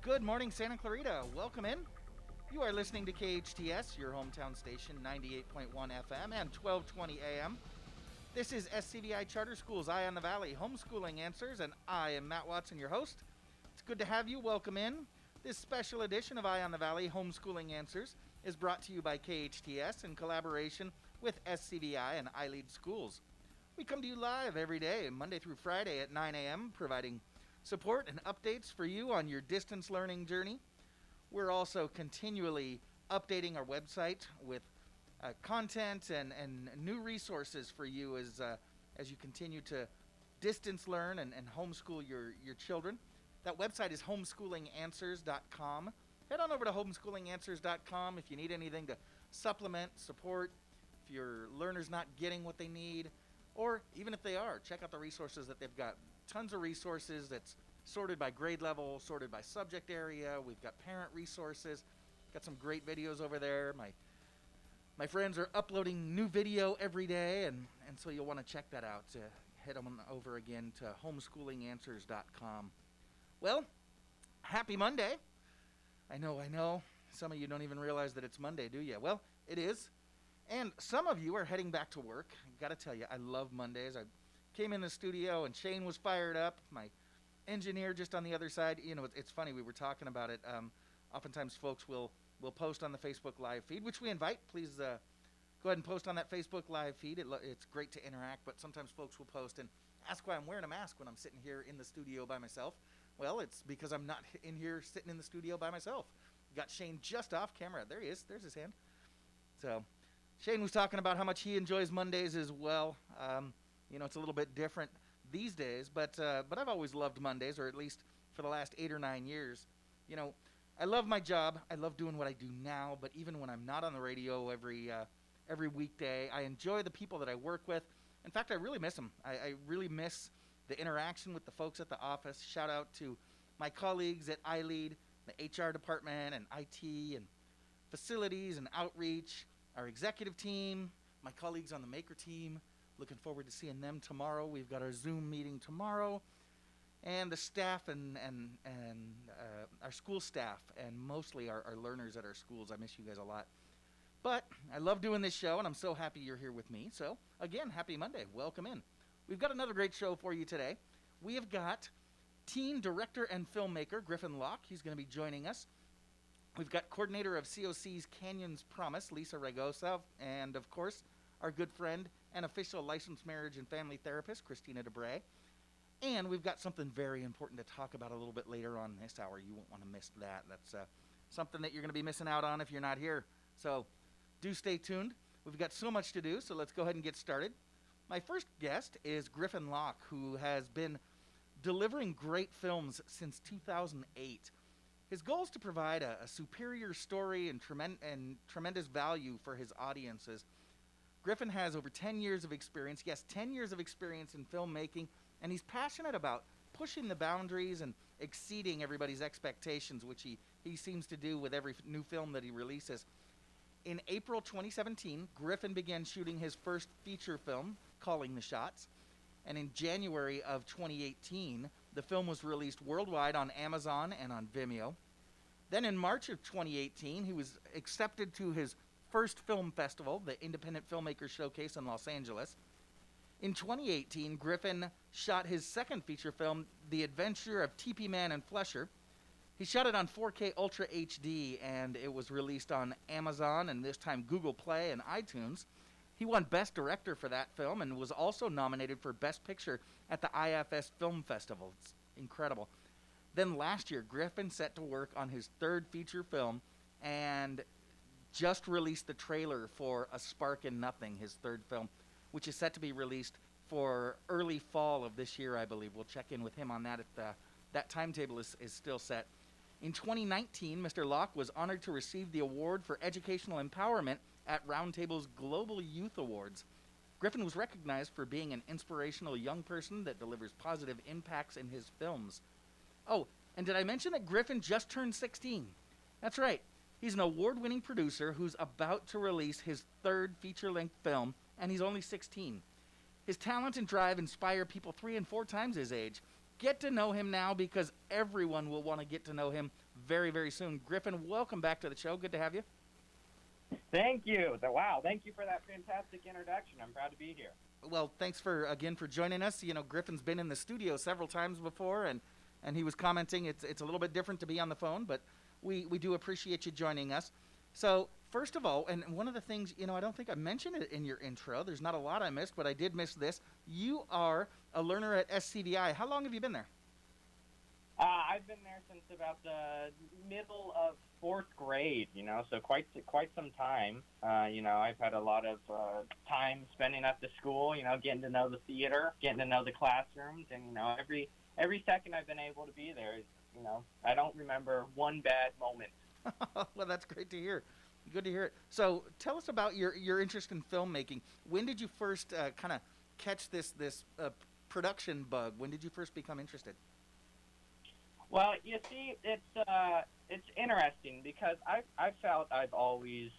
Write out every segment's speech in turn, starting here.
Good morning, Santa Clarita. Welcome in. You are listening to KHTS, your hometown station, 98.1 FM and 1220 AM. This is SCVi Charter School's Eye on the Valley Homeschooling Answers, and I am Matt Watson, your host. It's good to have you. Welcome in. This special edition of Eye on the Valley Homeschooling Answers is brought to you by KHTS in collaboration with SCVi and iLEAD Schools. We come to you live every day, Monday through Friday at 9 a.m., providing support and updates for you on your distance learning journey. We're also continually updating our website with content and new resources for you as you continue to distance learn and homeschool your children. That website is homeschoolinganswers.com. Head on over to homeschoolinganswers.com if you need anything to supplement, support, if your learner's not getting what they need, or even if they are, check out the resources that they've got. Tons of resources that's sorted by grade level, sorted by subject area. We've got parent resources. Got some great videos over there. My friends are uploading new video every day, and so you'll want to check that out. Head on over again to homeschoolinganswers.com. Well, happy Monday. I know. Some of you don't even realize that it's Monday, do you? Well, it is. And some of you are heading back to work. I got to tell you, I love Mondays. I came in the studio and Shane was fired up. My engineer just on the other side. You know, it's funny. We were talking about it. Oftentimes folks will post on the Facebook live feed, which we invite. Please go ahead and post on that Facebook live feed. It's great to interact, but sometimes folks will post and ask why I'm wearing a mask when I'm sitting here in the studio by myself. Well, it's because I'm not in here sitting in the studio by myself. Got Shane just off camera. There he is. There's his hand. So Shane was talking about how much he enjoys Mondays as well. You know, it's a little bit different these days, but I've always loved Mondays, or at least for the last 8 or 9 years. You know, I love my job. I love doing what I do now, but even when I'm not on the radio every weekday, I enjoy the people that I work with. In fact, I really miss them. I really miss the interaction with the folks at the office. Shout out to my colleagues at iLEAD, the HR department, and IT, and facilities, and outreach, our executive team, my colleagues on the Maker team. Looking forward to seeing them tomorrow. We've got our Zoom meeting tomorrow. And the staff and our school staff, and mostly our learners at our schools. I miss you guys a lot. But I love doing this show, and I'm so happy you're here with me. So, again, happy Monday. Welcome in. We've got another great show for you today. We have got teen director and filmmaker Griffin Loch. He's going to be joining us. We've got coordinator of COC's Canyon's Promise, Lisa Raigosa, and, of course, our good friend and official licensed marriage and family therapist, Kristina de Bree. And we've got something very important to talk about a little bit later on this hour. You won't want to miss that. That's something that you're going to be missing out on if you're not here. So do stay tuned. We've got so much to do, so let's go ahead and get started. My first guest is Griffin Loch, who has been delivering great films since 2008. His goal is to provide a superior story and tremendous value for his audiences. Griffin has over 10 years of experience, 10 years of experience in filmmaking, and he's passionate about pushing the boundaries and exceeding everybody's expectations, which he seems to do with every new film that he releases. In April 2017, Griffin began shooting his first feature film, Calling the Shots, and in January of 2018, the film was released worldwide on Amazon and on Vimeo. Then in March of 2018, he was accepted to his first film festival, the Independent Filmmakers Showcase in Los Angeles. In 2018, Griffin shot his second feature film, The Adventure of Tepee Man and Flesher. He shot it on 4K Ultra HD, and it was released on Amazon and this time Google Play and iTunes. He won Best Director for that film and was also nominated for Best Picture at the IFS Film Festival. It's incredible. Then last year, Griffin set to work on his third feature film and just released the trailer for A Spark in Nothing, his third film, which is set to be released for early fall of this year, I believe. We'll check in with him on that if that timetable is still set. In 2019, Mr. Locke was honored to receive the award for educational empowerment at Roundtable's Global Youth Awards. Griffin was recognized for being an inspirational young person that delivers positive impacts in his films. Oh, and did I mention that Griffin just turned 16? That's right. He's an award-winning producer who's about to release his third feature-length film, and he's only 16. His talent and drive inspire people 3 and 4 times his age. get to know him now because everyone will want to get to know him very, very soon. Griffin, welcome back to the show. Good to have you. Thank you. Wow, thank you for that fantastic introduction. I'm proud to be here. Well, thanks for joining us. You know, Griffin's been in the studio several times before, and he was commenting it's a little bit different to be on the phone, but we do appreciate you joining us. So, first of all, and one of the things, I don't think I mentioned it in your intro. There's not a lot I missed, but I did miss this. You are a learner at SCVi. How long have you been there? I've been there since about the middle of fourth grade, so quite some time. I've had a lot of time spending at the school, getting to know the theater, getting to know the classrooms, and, every second I've been able to be there, I don't remember one bad moment. Well, that's great to hear. Good to hear it. So tell us about your interest in filmmaking. When did you first kind of catch this production bug? When did you first become interested? Well, you see, it's interesting because I felt I've always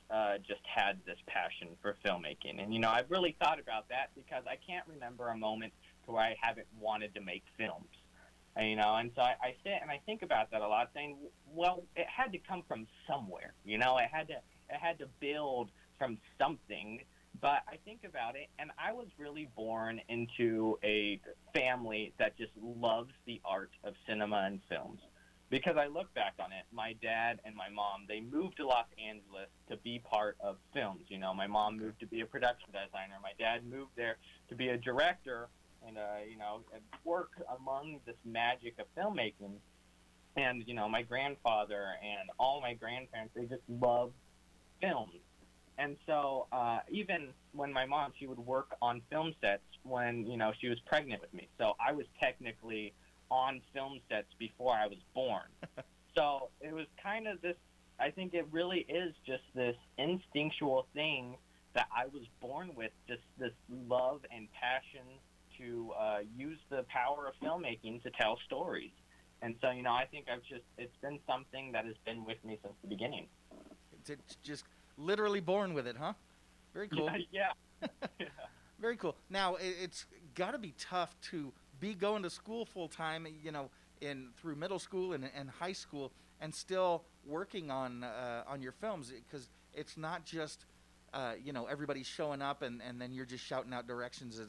just had this passion for filmmaking. And, I've really thought about that because I can't remember a moment where I haven't wanted to make films. And so I sit and I think about that a lot, saying, well, it had to come from somewhere. It had to build from something. But I think about it, and I was really born into a family that just loves the art of cinema and films. Because I look back on it, my dad and my mom, they moved to Los Angeles to be part of films. My mom moved to be a production designer. My dad moved there to be a director and, work among this magic of filmmaking. And, my grandfather and all my grandparents, they just love films. And so even when my mom, she would work on film sets when, she was pregnant with me. So I was technically on film sets before I was born. So it was kind of this, I think it really is just this instinctual thing that I was born with, just this love and passion to use the power of filmmaking to tell stories. And so, I think it's been something that has been with me since the beginning. It's just literally born with it, huh? Very cool. Yeah. Very cool. Now, it's got to be tough to be going to school full time, through middle school and high school, and still working on your films, because it's not just everybody's showing up and then you're just shouting out directions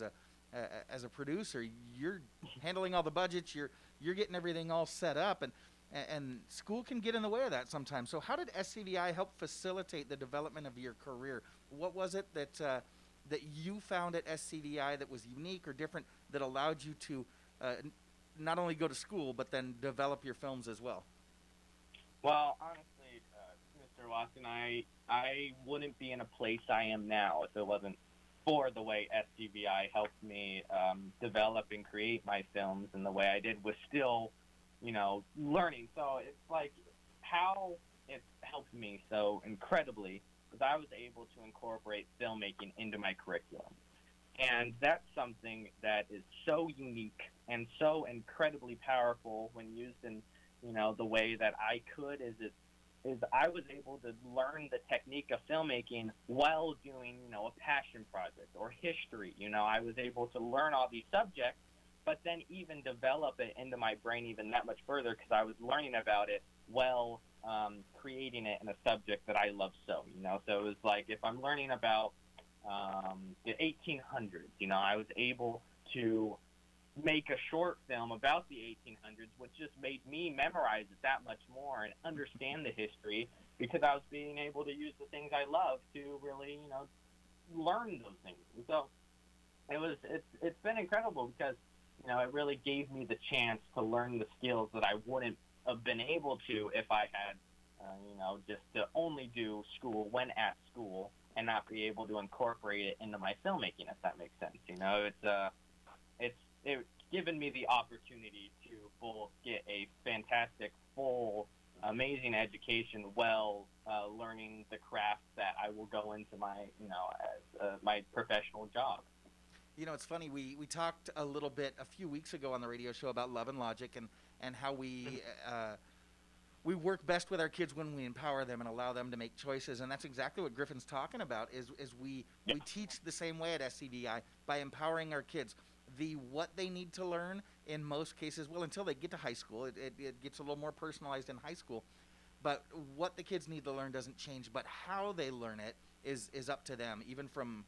as a producer. You're handling all the budgets. You're getting everything all set up, and school can get in the way of that sometimes. So how did SCVi help facilitate the development of your career? What was it that you found at SCVi that was unique or different that allowed you to not only go to school but then develop your films as well? Well, honestly, Mr. Watson, I wouldn't be in a place I am now if it wasn't for the way SCVi helped me develop and create my films, and the way I did was still learning. So it's like how it helped me so incredibly was I was able to incorporate filmmaking into my curriculum. And that's something that is so unique and so incredibly powerful when used in, the way that I could is I was able to learn the technique of filmmaking while doing, a passion project or history. I was able to learn all these subjects, but then even develop it into my brain even that much further because I was learning about it while creating it in a subject that I love so, So it was like if I'm learning about the 1800s, I was able to make a short film about the 1800s, which just made me memorize it that much more and understand the history because I was being able to use the things I love to really, learn those things. And so it's been incredible because, it really gave me the chance to learn the skills that I wouldn't have been able to if I had, just to only do school when at school and not be able to incorporate it into my filmmaking, if that makes sense. It's given me the opportunity to both get a fantastic, full, amazing education while learning the craft that I will go into my, as my professional job. It's funny, we talked a little bit a few weeks ago on the radio show about love and logic and how we work best with our kids when we empower them and allow them to make choices, and that's exactly what Griffin's talking about is we teach the same way at SCVi by empowering our kids. the what they need to learn in most cases, well, until they get to high school, it gets a little more personalized in high school. But what the kids need to learn doesn't change, but how they learn it is up to them, even from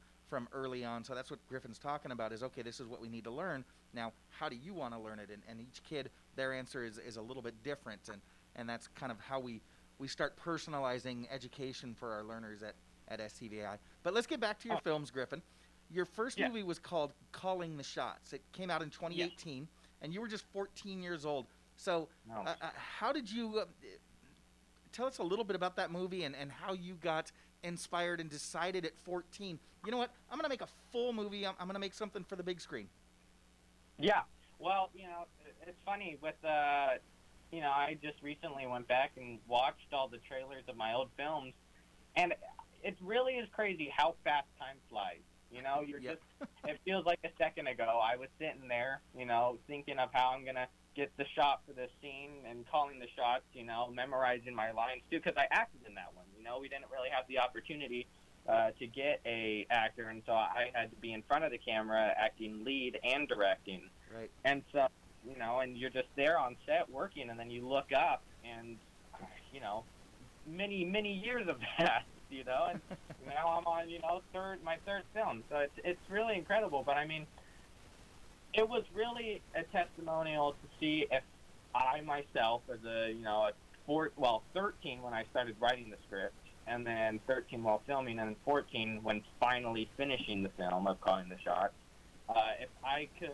early on. So that's what Griffin's talking about is, okay, this is what we need to learn. Now, how do you want to learn it? And each kid, their answer is a little bit different. And that's kind of how we start personalizing education for our learners at SCVi. But let's get back to your films, Griffin. Your first movie was called Calling the Shots. It came out in 2018, and you were just 14 years old. So how did you tell us a little bit about that movie and how you got inspired and decided at 14, you know what, I'm going to make a full movie. I'm going to make something for the big screen. Yeah. Well, it's funny with, I just recently went back and watched all the trailers of my old films, and it really is crazy how fast time flies. You're just, it feels like a second ago I was sitting there, thinking of how I'm going to get the shot for this scene and calling the shots, memorizing my lines too, because I acted in that one. We didn't really have the opportunity to get a actor, and so I had to be in front of the camera acting lead and directing. Right. And so, and you're just there on set working, and then you look up and, many, many years have passed. And now I'm on, my third film. So it's really incredible. But I mean, it was really a testimonial to see if I myself, as a 13 when I started writing the script, and then 13 while filming, and then 14 when finally finishing the film of Calling the Shots, if I could,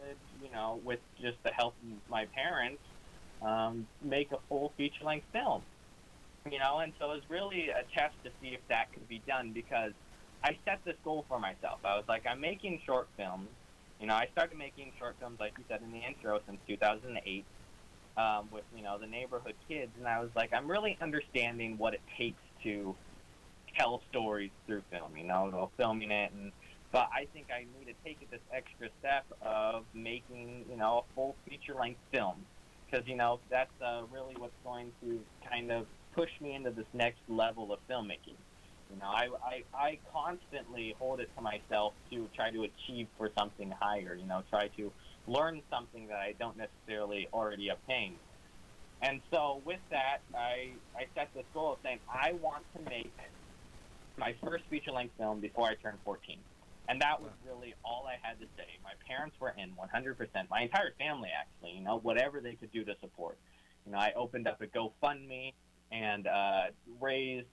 with just the help of my parents, make a full feature-length film. And so it was really a test to see if that could be done, because I set this goal for myself. I was like, I'm making short films. I started making short films, like you said in the intro, since 2008 with, the neighborhood kids. And I was like, I'm really understanding what it takes to tell stories through film, filming it. But I think I need to take it this extra step of making, a full feature-length film. Because, that's really what's going to kind of push me into this next level of filmmaking. I constantly hold it to myself to try to achieve for something higher, try to learn something that I don't necessarily already obtain. And so with that, I set this goal of saying, I want to make my first feature-length film before I turn 14. And that was really all I had to say. My parents were in 100%. My entire family, actually, whatever they could do to support. I opened up a GoFundMe and raised,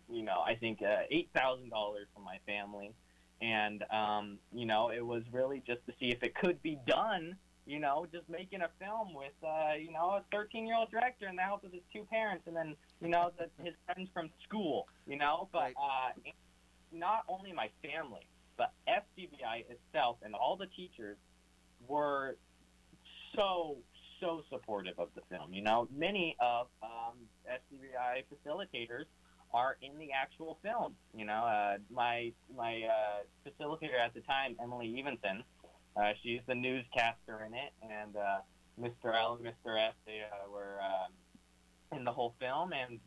I think $8,000 from my family. And, it was really just to see if it could be done, just making a film with, a 13-year-old director and the help of his two parents and then, his friends from school, But not only my family, but SCVi itself and all the teachers were so supportive of the film. Many of SCVi facilitators are in the actual film. My facilitator at the time, Emily Evenson, she's the newscaster in it, and Mr. L and Mr. S, they were in the whole film, and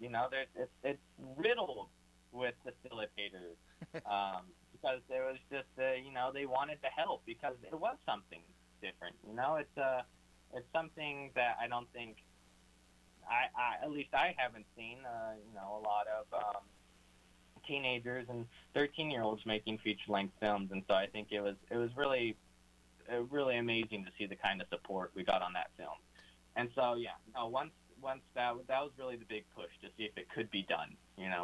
it's riddled with facilitators because there was just they wanted to help because it was something different. It's something that I don't think I at least I haven't seen a lot of teenagers and 13-year-olds making feature-length films, and so I think it was really amazing to see the kind of support we got on that film. And so once that was really the big push to see if it could be done,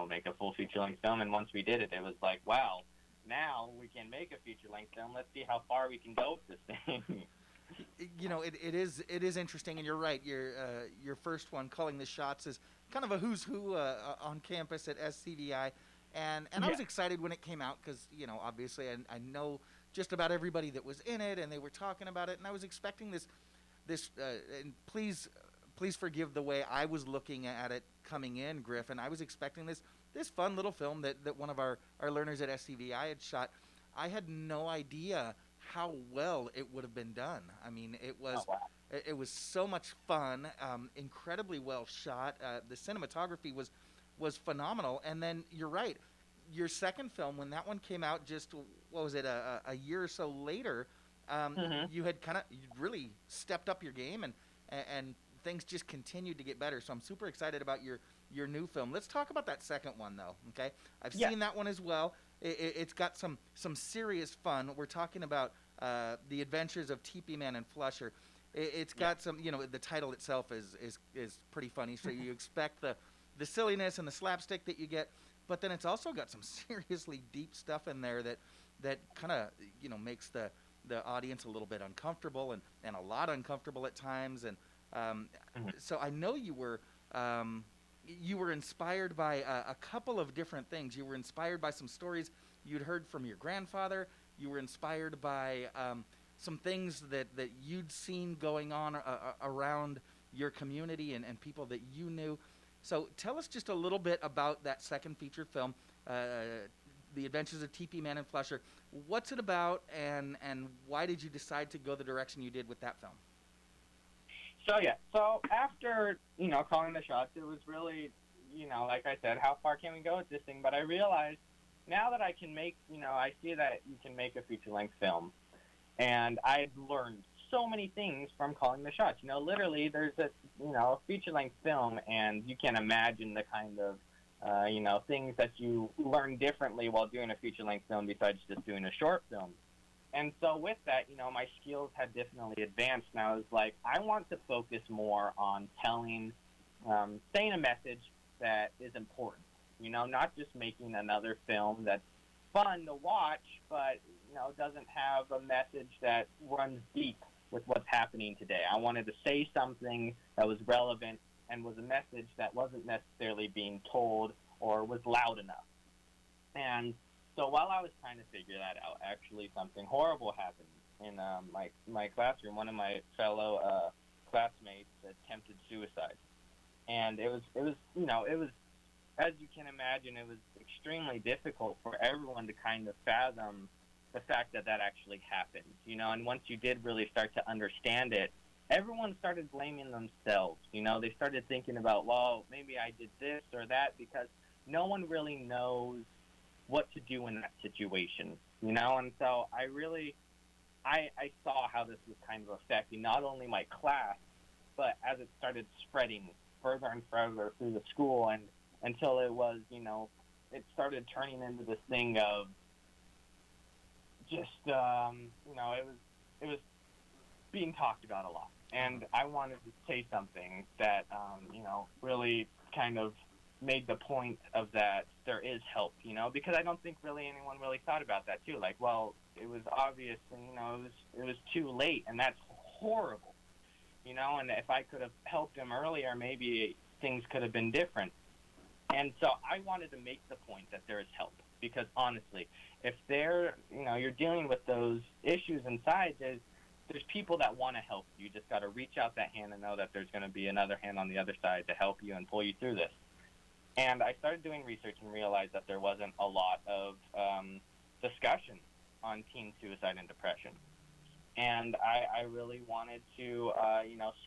make a full feature-length film. And once we did it, it was like, wow, now we can make a feature-length film. Let's see how far we can go with this thing. It is interesting, and you're right. Your first one, Calling the Shots, is kind of a who's who on campus at SCVi, and I was excited when it came out because obviously I know just about everybody that was in it, and they were talking about it, and I was expecting this and please forgive the way I was looking at it coming in, Griffin. I was expecting this fun little film that one of our learners at SCVi had shot. I had no idea how well it would have been done. I mean, it was so much fun, incredibly well shot. The cinematography was phenomenal. And then you're right, your second film, when that one came out, just what was it, a year or so later, you had you really stepped up your game, and things just continued to get better. So I'm super excited about your new film. Let's talk about that second one though. Okay, I've Yeah. seen that one as well. It's got some serious fun. We're talking about the adventures of Tepee Man and Flusher. It's got some, the title itself is pretty funny. So you expect the silliness and the slapstick that you get, but then it's also got some seriously deep stuff in there that kind of makes the audience a little bit uncomfortable and a lot uncomfortable at times. And so I know you were inspired by a couple of different things. You were inspired by some stories you'd heard from your grandfather. You were inspired by some things that you'd seen going on around your community and people that you knew. So tell us just a little bit about that second feature film, The Adventures of Tepee Man and Flusher. What's it about, and why did you decide to go the direction you did with that film? So after, calling the shots, it was really, like I said, how far can we go with this thing? But I realized now that I can make, I see that you can make a feature-length film. And I've learned so many things from calling the shots. Literally there's a feature-length film, and you can imagine the kind of, things that you learn differently while doing a feature-length film besides just doing a short film. And so with that, my skills had definitely advanced, and I was like, I want to focus more on saying a message that is important, not just making another film that's fun to watch, but, doesn't have a message that runs deep with what's happening today. I wanted to say something that was relevant and was a message that wasn't necessarily being told or was loud enough. And so while I was trying to figure that out, actually something horrible happened in my classroom. One of my fellow classmates attempted suicide, and it was as you can imagine, it was extremely difficult for everyone to kind of fathom the fact that actually happened. And once you did really start to understand it, everyone started blaming themselves. They started thinking about, well, maybe I did this or that, because no one really knows what to do in that situation, And so I saw how this was kind of affecting not only my class, but as it started spreading further and further through the school, and until it was, it started turning into this thing of just, it was being talked about a lot. And I wanted to say something that, really kind of made the point of that there is help, because I don't think really anyone really thought about that too. Like, well, it was obvious, and, it was too late, and that's horrible, and if I could have helped him earlier, maybe things could have been different. And so I wanted to make the point that there is help, because honestly, if you're dealing with those issues inside, there's people that want to help you. You just got to reach out that hand and know that there's going to be another hand on the other side to help you and pull you through this. And I started doing research and realized that there wasn't a lot of discussion on teen suicide and depression. And I really wanted to,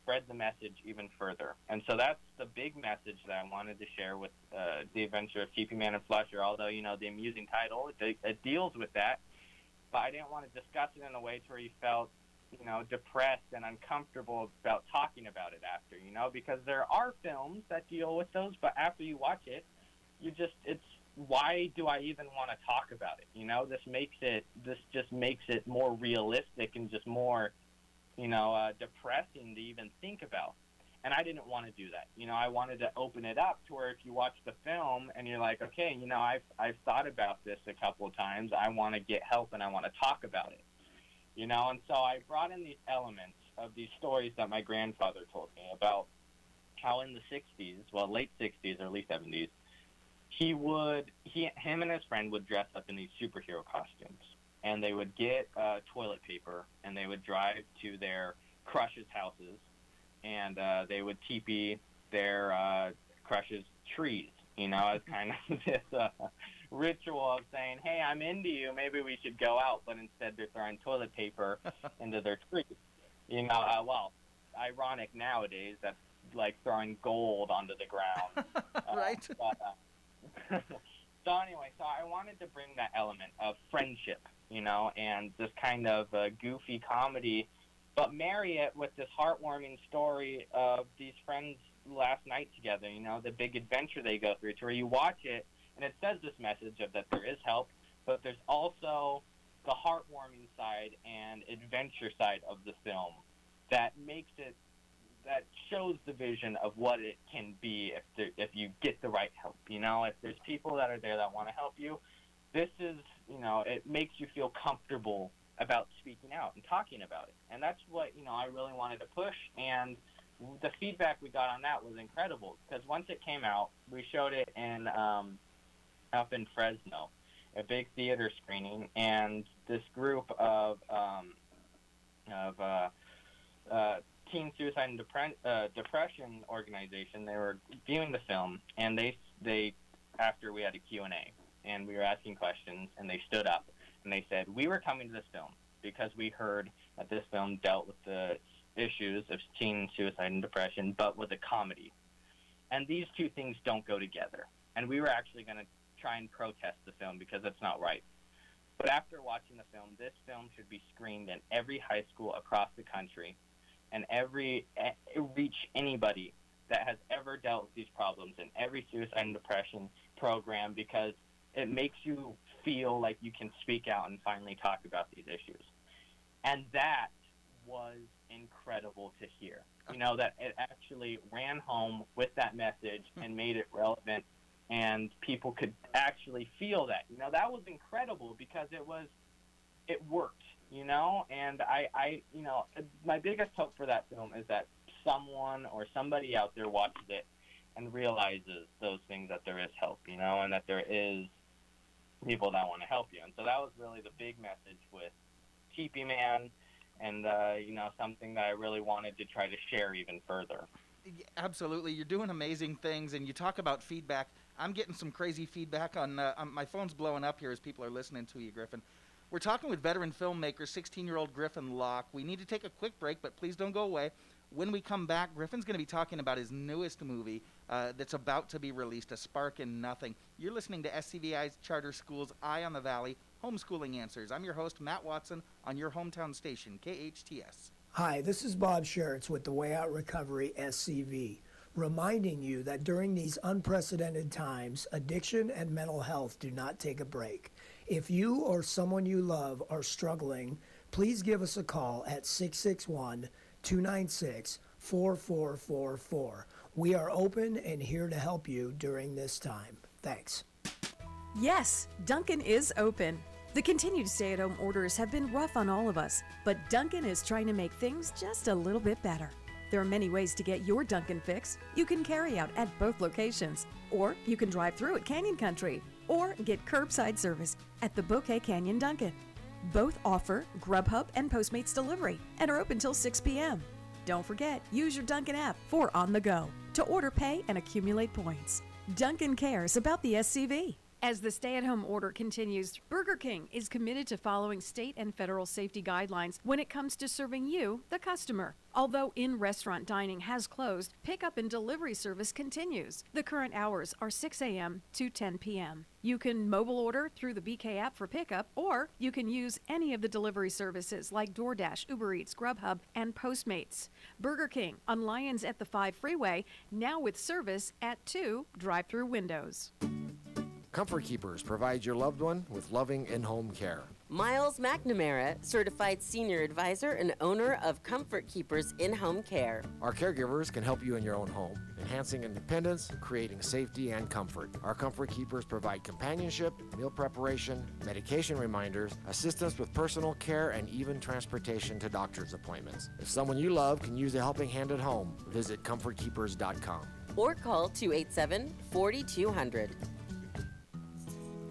spread the message even further. And so that's the big message that I wanted to share with The Adventure of Tepee Man and Flusher, although, the amusing title, it deals with that. But I didn't want to discuss it in a way to where you felt, depressed and uncomfortable about talking about it after, because there are films that deal with those, but after you watch it, why do I even want to talk about it? This just makes it more realistic and just more, depressing to even think about. And I didn't want to do that. I wanted to open it up to where if you watch the film and you're like, okay, I've thought about this a couple of times. I want to get help and I want to talk about it. And so I brought in these elements of these stories that my grandfather told me about how in the 60s, well, late 60s, early 70s, him and his friend would dress up in these superhero costumes, and they would get toilet paper, and they would drive to their crush's houses, and they would teepee their crush's trees, as kind of this ritual of saying, hey, I'm into you, maybe we should go out, but instead they're throwing toilet paper into their trees. Well, ironic nowadays, that's like throwing gold onto the ground. Right. So anyway, so I wanted to bring that element of friendship, and this kind of goofy comedy, but marry it with this heartwarming story of these friends last night together, the big adventure they go through, to where you watch it and it says this message of that there is help, but there's also the heartwarming side and adventure side of the film that shows the vision of what it can be if you get the right help. If there's people that are there that want to help you, this is, it makes you feel comfortable about speaking out and talking about it. And that's what, I really wanted to push. And the feedback we got on that was incredible, because once it came out, we showed it in up in Fresno, a big theater screening, and this group of teen suicide and depression organization, they were viewing the film, and they after we had a Q&A and we were asking questions, and they stood up and they said, we were coming to this film because we heard that this film dealt with the issues of teen suicide and depression, but with a comedy, and these two things don't go together, and we were actually going to try and protest the film because it's not right. But after watching the film, this film should be screened in every high school across the country, and reach anybody that has ever dealt with these problems in every suicide and depression program, because it makes you feel like you can speak out and finally talk about these issues. And that was incredible to hear, that it actually ran home with that message and made it relevant, and people could actually feel that. That was incredible, because it worked, and I my biggest hope for that film is that someone or somebody out there watches it and realizes those things, that there is help, and that there is people that want to help you. And so that was really the big message with Tepee Man, and something that I really wanted to try to share even further. Absolutely. You're doing amazing things, and you talk about feedback. I'm getting some crazy feedback on my phone's blowing up here as people are listening to you, Griffin. We're talking with veteran filmmaker, 16-year-old Griffin Loch. We need to take a quick break, but please don't go away. When we come back, Griffin's going to be talking about his newest movie that's about to be released, A Spark in Nothing. You're listening to SCVi's Charter School's Eye on the Valley, Homeschooling Answers. I'm your host, Matt Watson, on your hometown station, KHTS. Hi, this is Bob Schertz with the Way Out Recovery SCVi, reminding you that during these unprecedented times, addiction and mental health do not take a break. If you or someone you love are struggling, please give us a call at 661-296-4444. We are open and here to help you during this time. Thanks. Yes, Dunkin' is open. The continued stay-at-home orders have been rough on all of us, but Dunkin' is trying to make things just a little bit better. There are many ways to get your Dunkin' fix. You can carry out at both locations, or you can drive through at Canyon Country, or get curbside service at the Bouquet Canyon Dunkin'. Both offer Grubhub and Postmates delivery and are open till 6 p.m. Don't forget, use your Dunkin' app for On the Go to order, pay, and accumulate points. Dunkin' cares about the SCV. As the stay-at-home order continues, Burger King is committed to following state and federal safety guidelines when it comes to serving you, the customer. Although in-restaurant dining has closed, pickup and delivery service continues. The current hours are 6 a.m. to 10 p.m. You can mobile order through the BK app for pickup, or you can use any of the delivery services like DoorDash, Uber Eats, Grubhub, and Postmates. Burger King on Lyons at the 5 Freeway, now with service at 2 drive-through windows. Comfort Keepers provides your loved one with loving in-home care. Miles McNamara, certified senior advisor and owner of Comfort Keepers in-home care. Our caregivers can help you in your own home, enhancing independence, creating safety and comfort. Our Comfort Keepers provide companionship, meal preparation, medication reminders, assistance with personal care, and even transportation to doctor's appointments. If someone you love can use a helping hand at home, visit comfortkeepers.com. Or call 287-4200.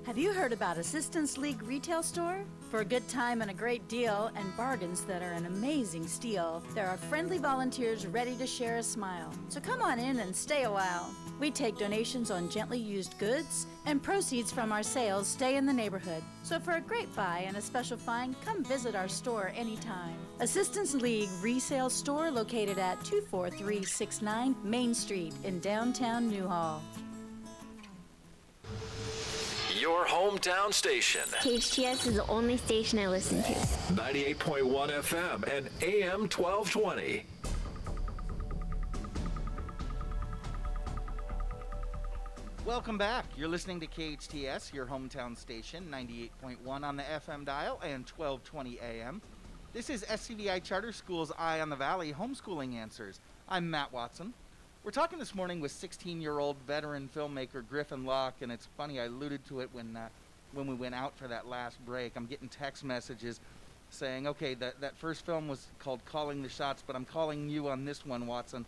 Have you heard about Assistance League Retail Store? For a good time and a great deal and bargains that are an amazing steal, there are friendly volunteers ready to share a smile. So come on in and stay a while. We take donations on gently used goods, and proceeds from our sales stay in the neighborhood. So for a great buy and a special find, come visit our store anytime. Assistance League Resale Store located at 24369 Main Street in downtown Newhall. your hometown station. KHTS is the only station I listen to. 98.1 FM and AM 1220. Welcome back. You're listening to KHTS, your hometown station, 98.1 on the FM dial and 1220 AM. This is SCVi Charter School's Eye on the Valley Homeschooling Answers. I'm Matt Watson. We're talking this morning with 16-year-old veteran filmmaker Griffin Loch, and it's funny, I alluded to it when we went out for that last break. I'm getting text messages saying, okay, that first film was called Calling the Shots, but I'm calling you on this one, Watson.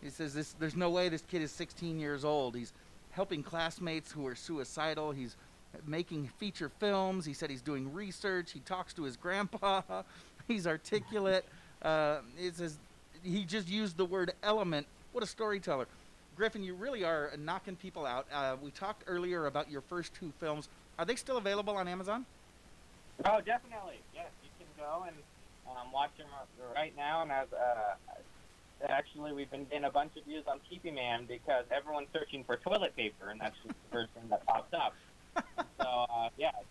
He says, there's no way this kid is 16 years old. He's helping classmates who are suicidal. He's making feature films. He said he's doing research. He talks to his grandpa. He's articulate. It says he just used the word element. What a storyteller. Griffin, you really are knocking people out. We talked earlier about your first two films. Are they still available on Amazon? Oh, definitely. Yes, you can go and watch them right now. And actually, we've been getting a bunch of views on Tepee Man because everyone's searching for toilet paper, and that's just the first thing that pops up. So,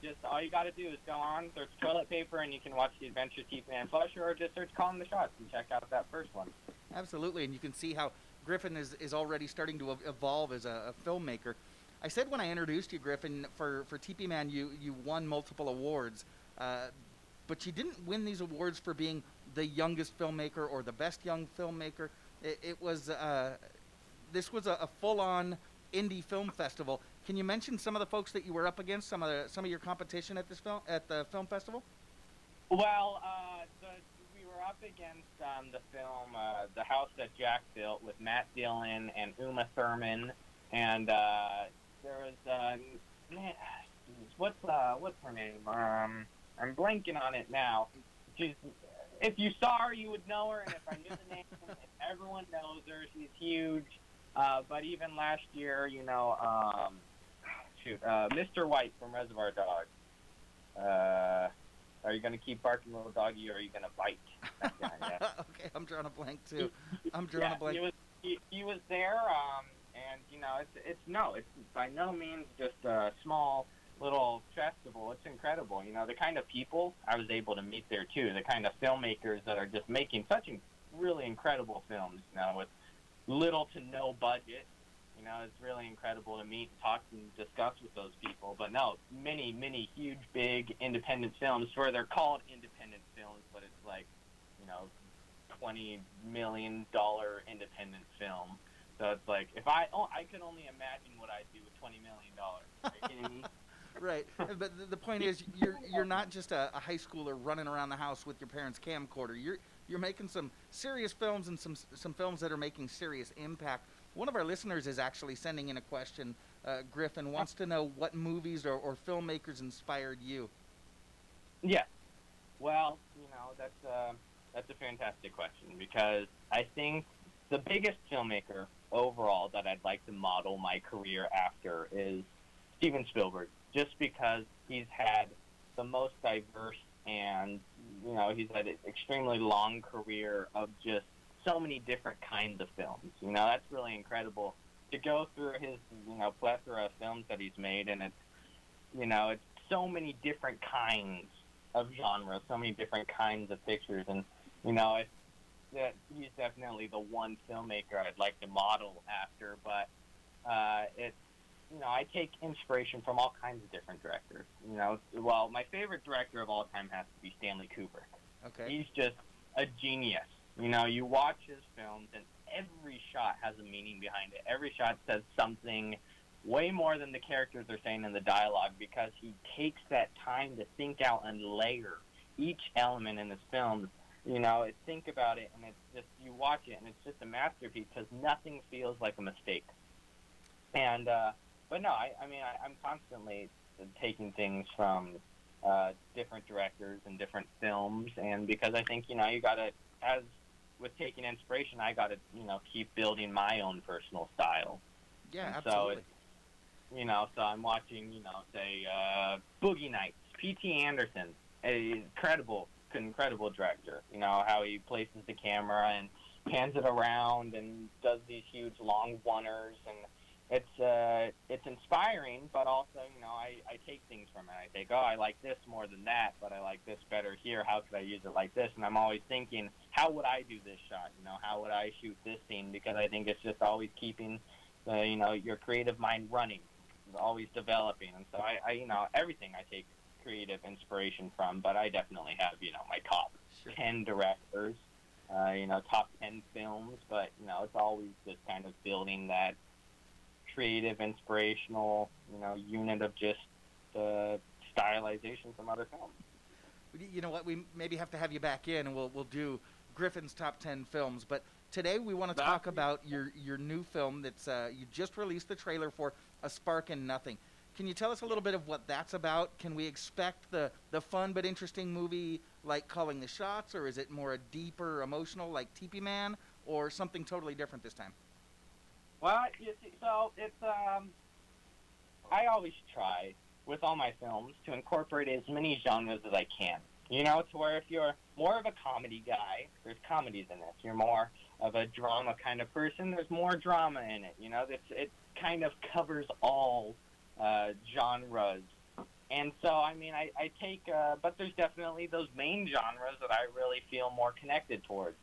just all you got to do is go on, search toilet paper, and you can watch The Adventures of Tepee Man Flush, or just search Calling the Shots and check out that first one. Absolutely, and you can see how Griffin is already starting to evolve as a filmmaker. I said when I introduced you, Griffin, for Tepee Man, you won multiple awards, but you didn't win these awards for being the youngest filmmaker or the best young filmmaker. This was a full-on indie film festival. Can you mention some of the folks that you were up against, some of your competition at the film festival? Well, we were up against the film The House That Jack Built with Matt Dillon and Uma Thurman, and there was what's her name? I'm blanking on it now. If you saw her, you would know her, and if I knew the name, everyone knows her. She's huge. But even last year, Mr. White from Reservoir Dogs. Are you going to keep barking, little doggy, or are you going to bite? That guy, yeah. Okay, I'm drawing a blank too. I'm drawing a blank. He was there, and it's by no means just a small little festival. It's incredible. The kind of people I was able to meet there too. The kind of filmmakers that are just making such really incredible films. With little to no budget. It's really incredible to meet and talk and discuss with those people. But no, many, many huge, big independent films where they're called independent films, but it's like, $20 million independent film. So it's like, if I could only imagine what I'd do with $20 million. Are you kidding me? Right, but the point is, you're not just a high schooler running around the house with your parents' camcorder. You're making some serious films and some films that are making serious impact. One of our listeners is actually sending in a question. Griffin wants to know what movies or filmmakers inspired you. Yeah, well, that's a fantastic question, because I think the biggest filmmaker overall that I'd like to model my career after is Steven Spielberg, just because he's had the most diverse and, he's had an extremely long career of just so many different kinds of films. That's really incredible to go through his, plethora of films that he's made, and it's so many different kinds of genres, so many different kinds of pictures, and, he's definitely the one filmmaker I'd like to model after, but I take inspiration from all kinds of different directors. Well, my favorite director of all time has to be Stanley Kubrick. Okay. He's just a genius. You watch his films, and every shot has a meaning behind it. Every shot says something way more than the characters are saying in the dialogue, because he takes that time to think out and layer each element in his films. Think about it, and it's just, you watch it, and it's just a masterpiece, because nothing feels like a mistake. And, but no, I'm constantly taking things from different directors and different films, and because I think, you gotta, as with taking inspiration, I gotta, keep building my own personal style. Yeah, and absolutely. So I'm watching, say, Boogie Nights, P.T. Anderson, an incredible director. How he places the camera and pans it around and does these huge long oneers, and it's inspiring, but also, I take things from it. I think, oh, I like this more than that, but I like this better here. How could I use it like this? And I'm always thinking, how would I do this shot? How would I shoot this scene? Because I think it's just always keeping, your creative mind running, always developing. And so I everything I take creative inspiration from, but I definitely have, my top 10 directors, top 10 films, but, it's always just kind of building that creative, inspirational, unit of just stylization from other films. You know what? We maybe have to have you back in, and we'll do Griffin's top 10 films. But today we want to talk about your new film that's you just released the trailer for, A Spark in Nothing. Can you tell us a little bit of what that's about? Can we expect the fun but interesting movie like Calling the Shots, or is it more a deeper, emotional like Tepee Man, or something totally different this time? Well, you see, so it's I always try with all my films to incorporate as many genres as I can. To where if you're more of a comedy guy, there's comedies in this. You're more of a drama kind of person, there's more drama in it. It kind of covers all genres. And so, I take, but there's definitely those main genres that I really feel more connected towards.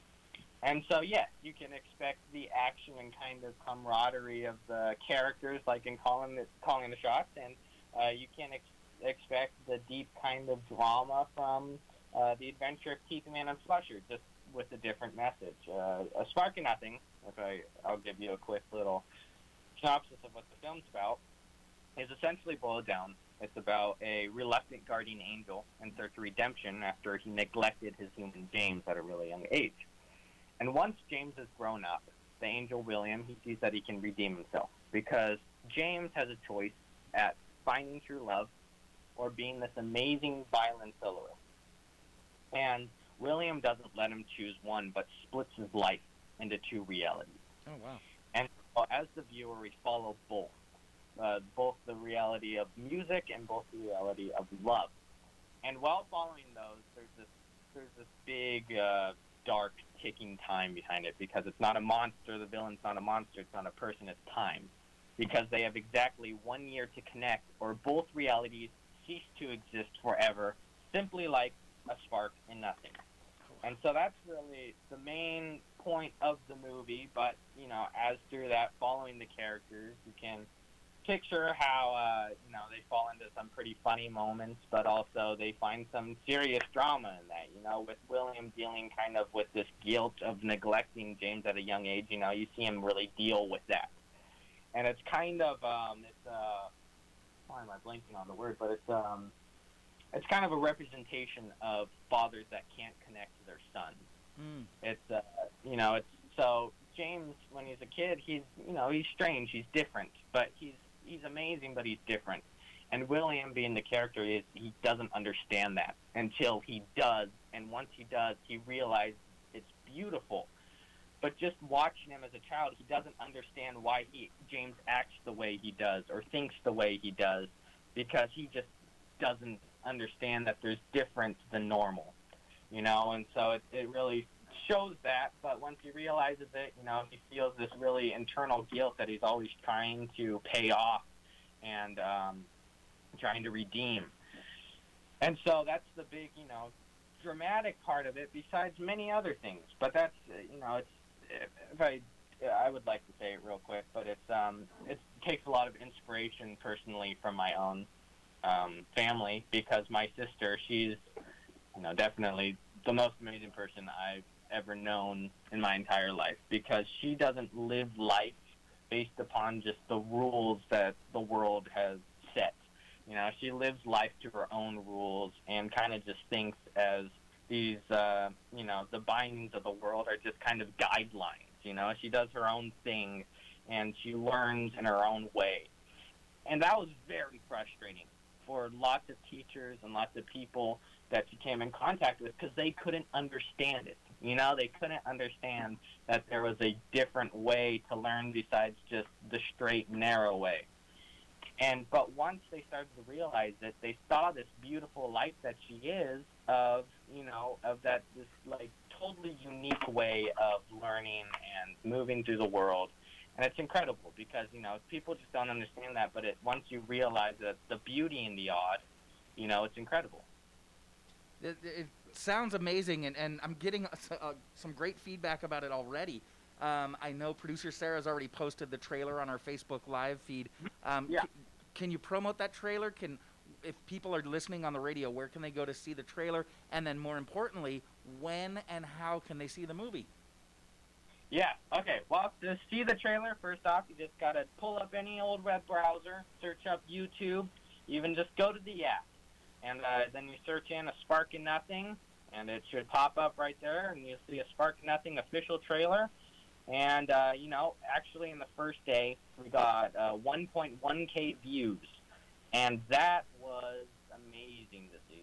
And so, yes, you can expect the action and kind of camaraderie of the characters, like in Calling the Shots, and you can expect the deep kind of drama from the adventure of Tepee Man and Slusher, just with a different message. A Spark in Nothing, I'll give you a quick little synopsis of what the film's about, is essentially boiled down. It's about a reluctant guardian angel in search of redemption after he neglected his human James at a really young age. And once James has grown up, the angel William, he sees that he can redeem himself, because James has a choice at finding true love or being this amazing violin soloist. And William doesn't let him choose one, but splits his life into two realities. Oh, wow. And so as the viewer, we follow both the reality of music and both the reality of love. And while following those, there's this big, dark ticking time behind it, because it's not a monster, the villain's not a monster, it's not a person, it's time. Because they have exactly 1 year to connect, or both realities cease to exist forever, simply like a spark in nothing. And so that's really the main point of the movie, but, as through that, following the characters, you can picture how, they fall into some pretty funny moments, but also they find some serious drama in that, with William dealing kind of with this guilt of neglecting James at a young age. You see him really deal with that. And it's kind of, why am I blanking on the word, but it's kind of a representation of fathers that can't connect to their sons. It's, so James, when he's a kid, he's strange, he's different, but he's amazing, but he's different. And William, being the character he is, he doesn't understand that until he does. And once he does, he realizes it's beautiful. But just watching him as a child, he doesn't understand why James acts the way he does or thinks the way he does, because he just doesn't understand that there's difference than normal, And so it really shows that. But once he realizes it, he feels this really internal guilt that he's always trying to pay off and trying to redeem. And so that's the big, dramatic part of it, besides many other things. But that's, I would like to say it real quick, but it takes a lot of inspiration personally from my own family, because my sister, she's, definitely the most amazing person I've ever known in my entire life, because she doesn't live life based upon just the rules that the world has set. She lives life to her own rules and kind of just thinks as these, the bindings of the world are just kind of guidelines. She does her own thing and she learns in her own way. And that was very frustrating for lots of teachers and lots of people that she came in contact with, because they couldn't understand it. They couldn't understand that there was a different way to learn besides just the straight, narrow way. But once they started to realize it, they saw this beautiful life that she is of this like totally unique way of learning and moving through the world. And it's incredible because, people just don't understand that, but once you realize that the beauty in the odd, it's incredible. It sounds amazing, and I'm getting some great feedback about it already. I know producer Sarah's already posted the trailer on our Facebook Live feed. Yeah. Can you promote that trailer? If people are listening on the radio, where can they go to see the trailer? And then more importantly, when and how can they see the movie? Yeah, okay. Well, to see the trailer, first off, you just got to pull up any old web browser, search up YouTube, even just go to the app. And then you search in A Spark in Nothing, and it should pop up right there, and you'll see A Spark in Nothing official trailer. And, actually in the first day, we got 1.1K views. And that was amazing to see.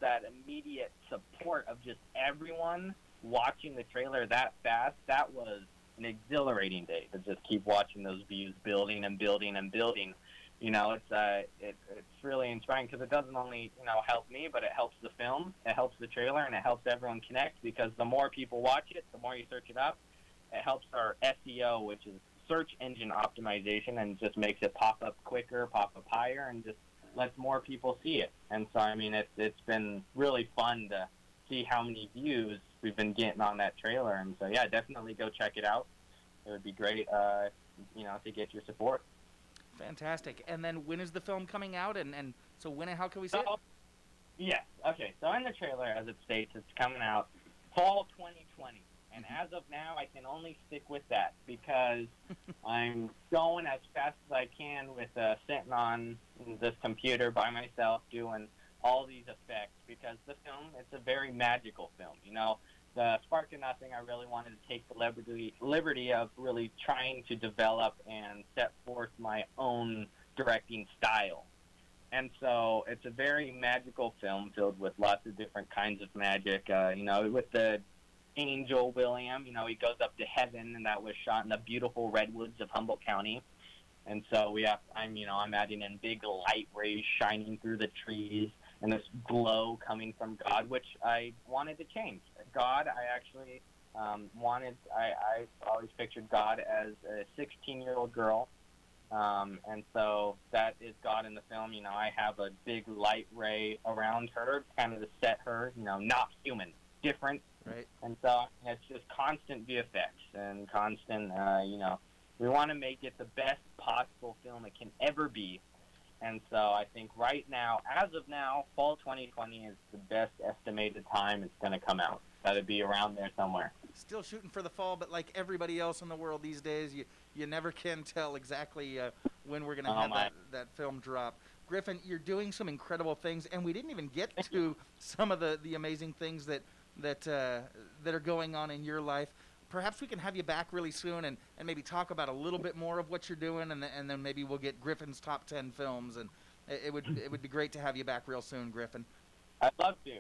That immediate support of just everyone watching the trailer that fast, that was an exhilarating day to just keep watching those views building and building and building. It's really inspiring because it doesn't only, help me, but it helps the film, it helps the trailer, and it helps everyone connect because the more people watch it, the more you search it up, it helps our SEO, which is search engine optimization, and just makes it pop up quicker, pop up higher, and just lets more people see it. And so, it's been really fun to see how many views we've been getting on that trailer. And so, yeah, definitely go check it out. It would be great, to get your support. Fantastic. And then when is the film coming out? And so when and how can we see it? Yes. Okay. So in the trailer, as it states, it's coming out fall 2020. And as of now, I can only stick with that because I'm going as fast as I can with sitting on this computer by myself doing all these effects because the film, it's a very magical film. The Spark of Nothing, I really wanted to take the liberty of really trying to develop and set forth my own directing style. And so it's a very magical film filled with lots of different kinds of magic. With the Angel William, he goes up to heaven, and that was shot in the beautiful redwoods of Humboldt County. And so I'm adding in big light rays shining through the trees and this glow coming from God, which I wanted to change. God, I actually I always pictured God as a 16-year-old girl. And so that is God in the film. I have a big light ray around her, kind of to set her, not human, different. Right. And so it's just constant VFX and constant, we want to make it the best possible film it can ever be. And so I think right now, as of now, fall 2020 is the best estimated time it's going to come out. Got to be around there somewhere. Still shooting for the fall, but like everybody else in the world these days, you never can tell exactly when we're going to have that film drop. Griffin, you're doing some incredible things, and we didn't even get to some of the amazing things that are going on in your life. Perhaps we can have you back really soon and maybe talk about a little bit more of what you're doing, and then maybe we'll get Griffin's top 10 films, and it would be great to have you back real soon, Griffin. I'd love to.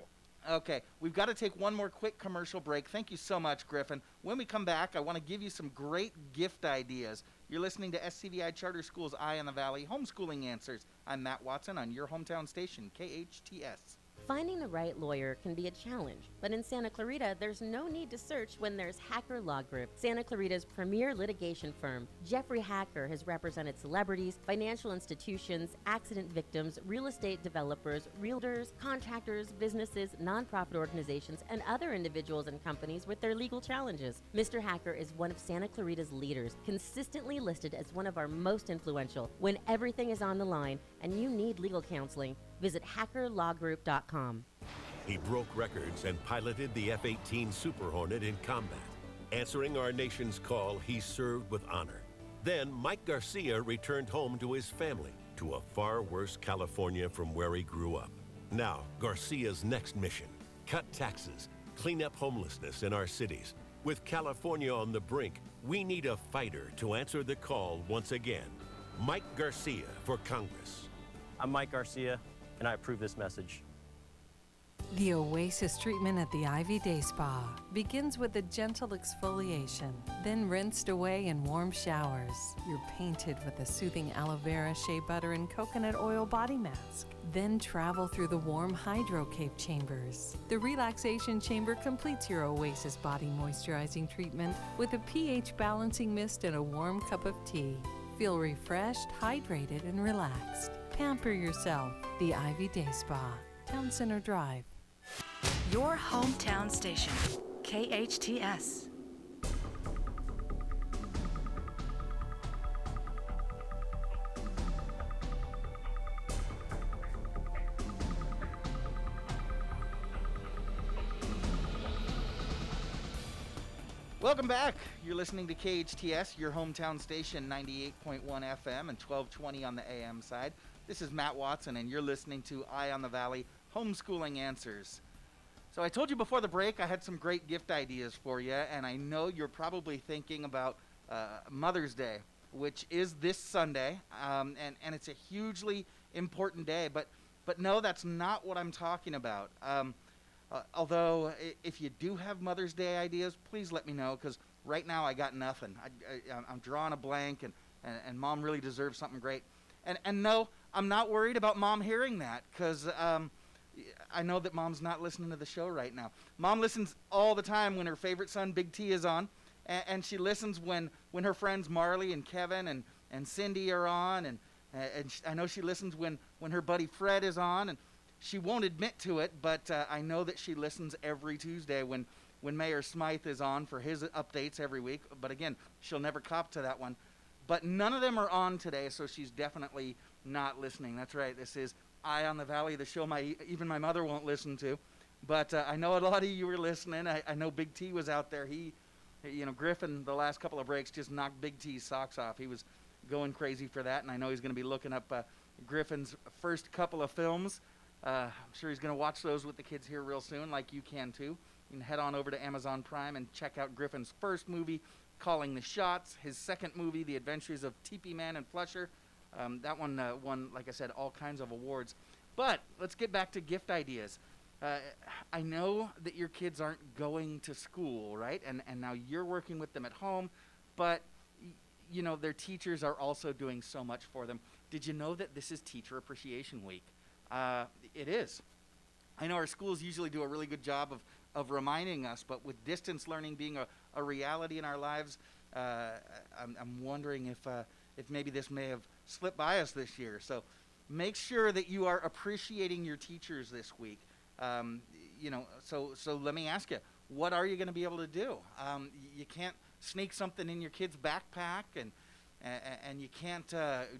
Okay, we've got to take one more quick commercial break. Thank you so much, Griffin. When we come back, I want to give you some great gift ideas. You're listening to SCVi Charter School's Eye on the Valley Homeschooling Answers. I'm Matt Watson on your hometown station, KHTS. Finding the right lawyer can be a challenge, but in Santa Clarita, there's no need to search when there's Hacker Law Group, Santa Clarita's premier litigation firm. Jeffrey Hacker has represented celebrities, financial institutions, accident victims, real estate developers, realtors, contractors, businesses, nonprofit organizations, and other individuals and companies with their legal challenges. Mr. Hacker is one of Santa Clarita's leaders, consistently listed as one of our most influential. When everything is on the line and you need legal counseling, visit hackerlawgroup.com. He broke records and piloted the F-18 Super Hornet in combat. Answering our nation's call, he served with honor. Then Mike Garcia returned home to his family, to a far worse California from where he grew up. Now, Garcia's next mission: cut taxes, clean up homelessness in our cities. With California on the brink, we need a fighter to answer the call once again. Mike Garcia for Congress. I'm Mike Garcia, and I approve this message. The Oasis treatment at the Ivy Day Spa begins with a gentle exfoliation, then rinsed away in warm showers. You're painted with a soothing aloe vera, shea butter, and coconut oil body mask. Then travel through the warm Hydro Cape chambers. The relaxation chamber completes your Oasis body moisturizing treatment with a pH balancing mist and a warm cup of tea. Feel refreshed, hydrated, and relaxed. Pamper yourself. The Ivy Day Spa, Town Center Drive. Your hometown station, KHTS. Welcome back. You're listening to KHTS, your hometown station, 98.1 FM and 1220 on the AM side. This is Matt Watson, and you're listening to Eye on the Valley, Homeschooling Answers. So I told you before the break I had some great gift ideas for you, and I know you're probably thinking about Mother's Day, which is this Sunday, and it's a hugely important day, but no, that's not what I'm talking about. Although, if you do have Mother's Day ideas, please let me know, because right now I got nothing. I'm drawing a blank, and Mom really deserves something great. And no, I'm not worried about Mom hearing that, because I know that Mom's not listening to the show right now. Mom listens all the time when her favorite son, Big T, is on, and she listens when her friends Marley and Kevin and Cindy are on, and I know she listens when her buddy Fred is on, and she won't admit to it, but I know that she listens every Tuesday when Mayor Smythe is on for his updates every week. But again, she'll never cop to that one. But none of them are on today, so she's definitely not listening. That's right. This is Eye on the Valley, the show even my mother won't listen to. But I know a lot of you were listening. I know Big T was out there. Griffin, the last couple of breaks, just knocked Big T's socks off. He was going crazy for that, and I know he's going to be looking up Griffin's first couple of films. I'm sure he's going to watch those with the kids here real soon, like you can too. You can head on over to Amazon Prime and check out Griffin's first movie, Calling the Shots, his second movie, The Adventures of Tepee Man and Flusher. That one won, like I said, all kinds of awards. But let's get back to gift ideas. I know that your kids aren't going to school, right? And now you're working with them at home, but their teachers are also doing so much for them. Did you know that this is Teacher Appreciation Week? It is. I know our schools usually do a really good job of reminding us, but with distance learning being a reality in our lives, I'm wondering if maybe this may have slipped by us this year. So make sure that you are appreciating your teachers this week. So let me ask you, what are you going to be able to do? You can't sneak something in your kid's backpack, and you can't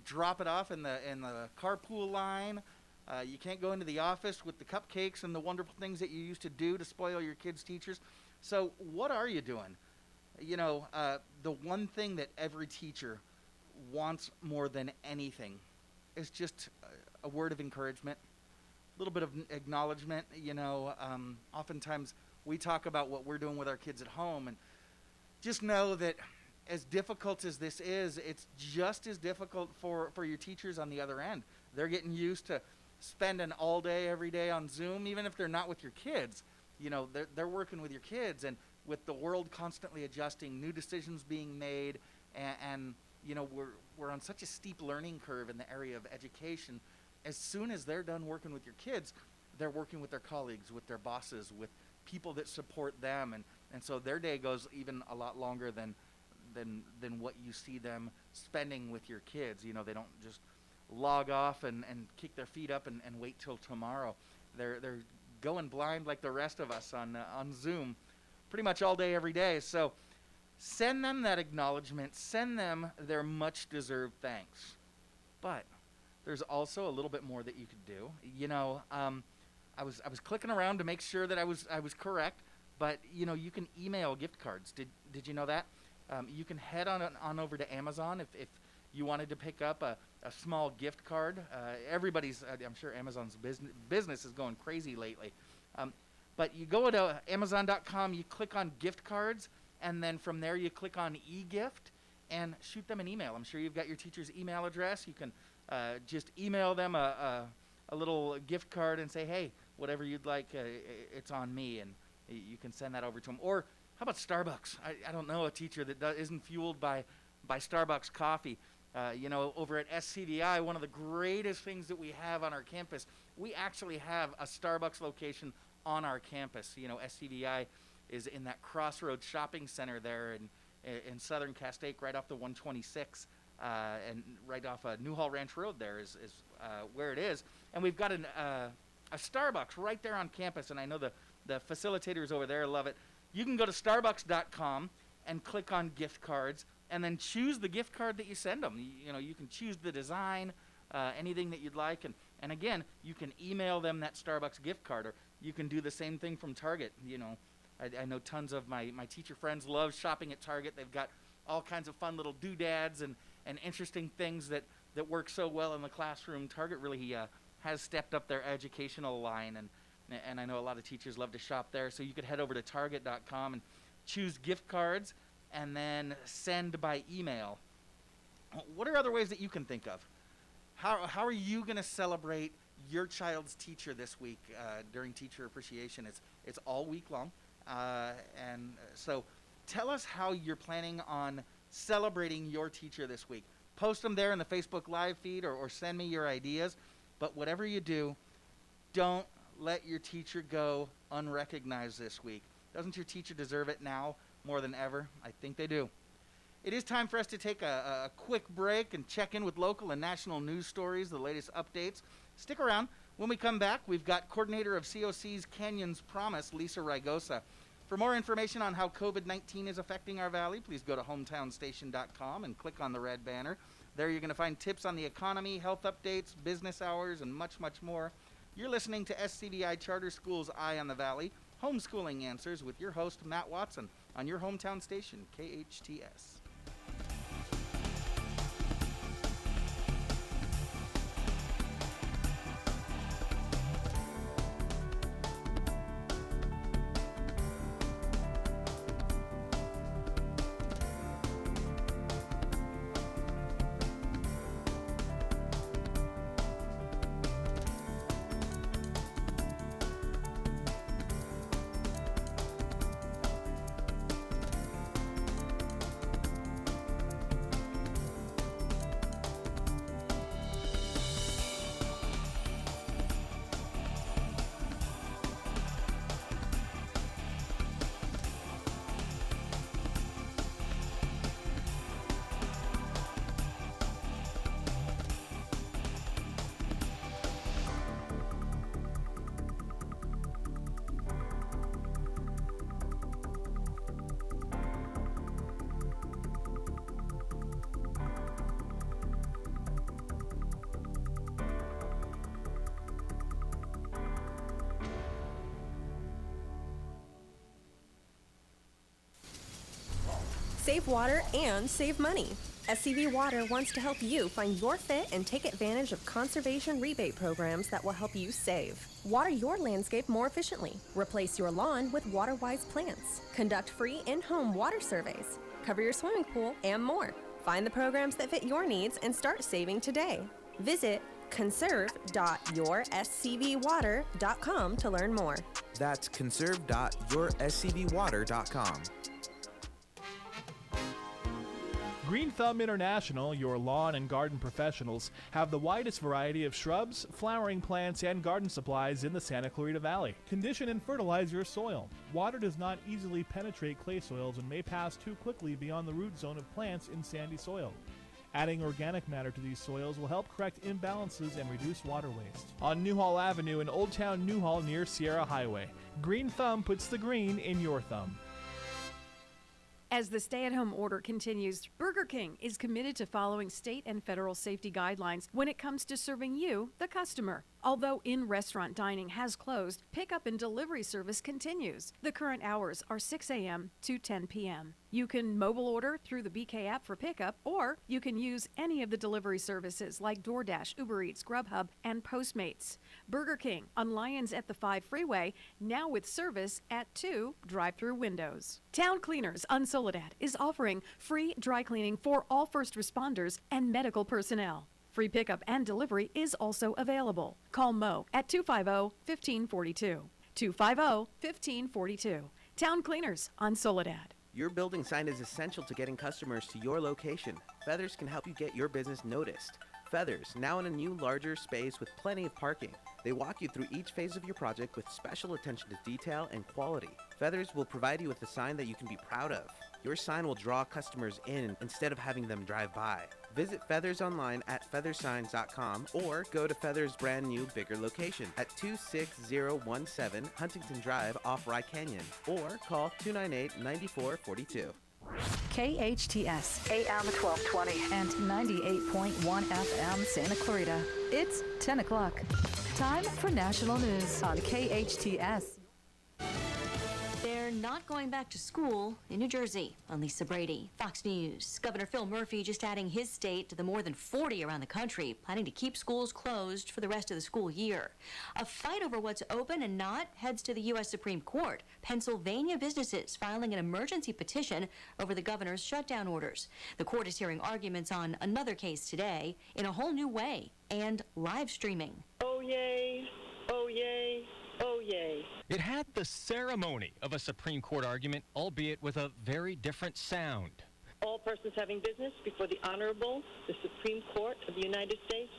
drop it off in the carpool line. You can't go into the office with the cupcakes and the wonderful things that you used to do to spoil your kids' teachers. So what are you doing? The one thing that every teacher wants more than anything is just a word of encouragement, a little bit of acknowledgement. Oftentimes we talk about what we're doing with our kids at home, and just know that as difficult as this is, it's just as difficult for your teachers on the other end. They're getting used to spending all day, every day on Zoom, even if they're not with your kids. They're working with your kids, and with the world constantly adjusting, new decisions being made, and we're on such a steep learning curve in the area of education. As soon as they're done working with your kids, they're working with their colleagues, with their bosses, with people that support them, and so their day goes even a lot longer than what you see them spending with your kids. They don't just log off and kick their feet up and wait till tomorrow. They're going blind like the rest of us on Zoom pretty much all day, every day. So send them that acknowledgement. Send them their much-deserved thanks. But there's also a little bit more that you could do. I was clicking around to make sure that I was correct, but you can email gift cards. Did you know that? You can head on over to Amazon if you wanted to pick up a small gift card. I'm sure Amazon's business is going crazy lately. But you go to Amazon.com, you click on gift cards, and then from there you click on e-gift and shoot them an email. I'm sure you've got your teacher's email address. You can just email them a little gift card and say, hey, whatever you'd like, it's on me, and you can send that over to them. Or how about Starbucks? I don't know a teacher that isn't fueled by Starbucks coffee. Over at SCVi, one of the greatest things that we have on our campus, we actually have a Starbucks location on our campus. SCVi is in that Crossroads shopping center there in southern Castaic, right off the 126, and right off Newhall Ranch Road there is where it is. And we've got a Starbucks right there on campus, and I know the facilitators over there love it. You can go to starbucks.com and click on gift cards, and then choose the gift card that you send them. You can choose the design, anything that you'd like, and again, you can email them that Starbucks gift card, or you can do the same thing from Target. I know tons of my teacher friends love shopping at Target. They've got all kinds of fun little doodads and interesting things that work so well in the classroom. Target really has stepped up their educational line, and I know a lot of teachers love to shop there. So you could head over to target.com and choose gift cards, and then send by email. What are other ways that you can think of? How are you going to celebrate your child's teacher this week during Teacher Appreciation? It's all week long, and so tell us how you're planning on celebrating your teacher this week. Post them there in the Facebook Live feed, or send me your ideas. But whatever you do, don't let your teacher go unrecognized this week. Doesn't your teacher deserve it now more than ever? I think they do. It is time for us to take a quick break and check in with local and national news stories, the latest updates. Stick around. When we come back, we've got coordinator of COC's Canyons Promise, Lisa Raigosa. For more information on how COVID-19 is affecting our valley, please go to hometownstation.com and click on the red banner. There you're going to find tips on the economy, health updates, business hours, and much, much more. You're listening to SCVi Charter School's Eye on the Valley, Homeschooling Answers, with your host, Matt Watson, on your hometown station, KHTS. Save water and save money. SCV Water wants to help you find your fit and take advantage of conservation rebate programs that will help you save. Water your landscape more efficiently. Replace your lawn with water-wise plants. Conduct free in-home water surveys. Cover your swimming pool and more. Find the programs that fit your needs and start saving today. Visit conserve.yourscvwater.com to learn more. That's conserve.yourscvwater.com. Green Thumb International, your lawn and garden professionals, have the widest variety of shrubs, flowering plants, and garden supplies in the Santa Clarita Valley. Condition and fertilize your soil. Water does not easily penetrate clay soils and may pass too quickly beyond the root zone of plants in sandy soil. Adding organic matter to these soils will help correct imbalances and reduce water waste. On Newhall Avenue in Old Town Newhall near Sierra Highway, Green Thumb puts the green in your thumb. As the stay-at-home order continues, Burger King is committed to following state and federal safety guidelines when it comes to serving you, the customer. Although in-restaurant dining has closed, pickup and delivery service continues. The current hours are 6 a.m. to 10 p.m. You can mobile order through the BK app for pickup, or you can use any of the delivery services like DoorDash, Uber Eats, Grubhub, and Postmates. Burger King on Lyons at the 5 Freeway, now with service at 2 drive-through windows. Town Cleaners on Soledad is offering free dry cleaning for all first responders and medical personnel. Free pickup and delivery is also available. Call Mo at 250-1542. 250-1542. Town Cleaners on Soledad. Your building sign is essential to getting customers to your location. Feathers can help you get your business noticed. Feathers, now in a new, larger space with plenty of parking. They walk you through each phase of your project with special attention to detail and quality. Feathers will provide you with a sign that you can be proud of. Your sign will draw customers in instead of having them drive by. Visit Feathers online at feathersigns.com or go to Feathers' brand new, bigger location at 26017 Huntington Drive off Rye Canyon or call 298-9442. KHTS, AM 1220 and 98.1 FM Santa Clarita. It's 10 o'clock. Time for national news on KHTS. They're not going back to school in New Jersey. I'm Lisa Brady, Fox News. Governor Phil Murphy just adding his state to the more than 40 around the country, planning to keep schools closed for the rest of the school year. A fight over what's open and not heads to the U.S. Supreme Court. Pennsylvania businesses filing an emergency petition over the governor's shutdown orders. The court is hearing arguments on another case today in a whole new way and live streaming. Oh, yay. Oh, yay. Oh, yay. It had the ceremony of a Supreme Court argument, albeit with a very different sound. All persons having business before the Honorable, the Supreme Court of the United States,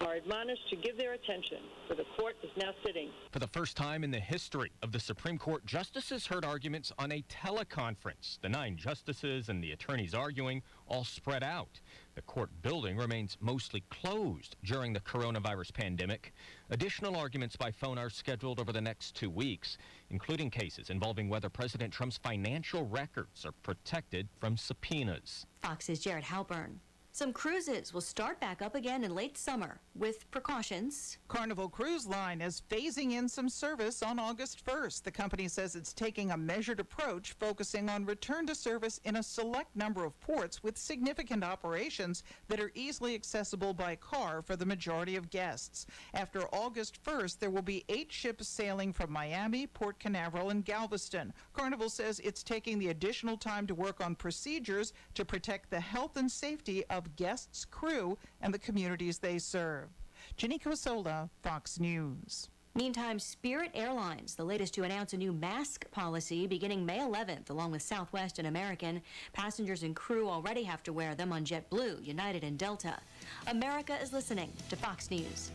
are admonished to give their attention, for the court is now sitting. For the first time in the history of the Supreme Court, justices heard arguments on a teleconference. The 9 justices and the attorneys arguing all spread out. The court building remains mostly closed during the coronavirus pandemic. Additional arguments by phone are scheduled over the next 2 weeks, including cases involving whether President Trump's financial records are protected from subpoenas. Fox's Jared Halpern. Some cruises will start back up again in late summer with precautions. Carnival Cruise Line is phasing in some service on August 1st. The company says it's taking a measured approach, focusing on return to service in a select number of ports with significant operations that are easily accessible by car for the majority of guests. After August 1st, there will be 8 ships sailing from Miami, Port Canaveral, and Galveston. Carnival says it's taking the additional time to work on procedures to protect the health and safety of guests, crew, and the communities they serve. Jenny Cosola, Fox News. Meantime, Spirit Airlines, the latest to announce a new mask policy beginning May 11th, along with Southwest and American. Passengers and crew already have to wear them on JetBlue, United, and Delta. America is listening to Fox News.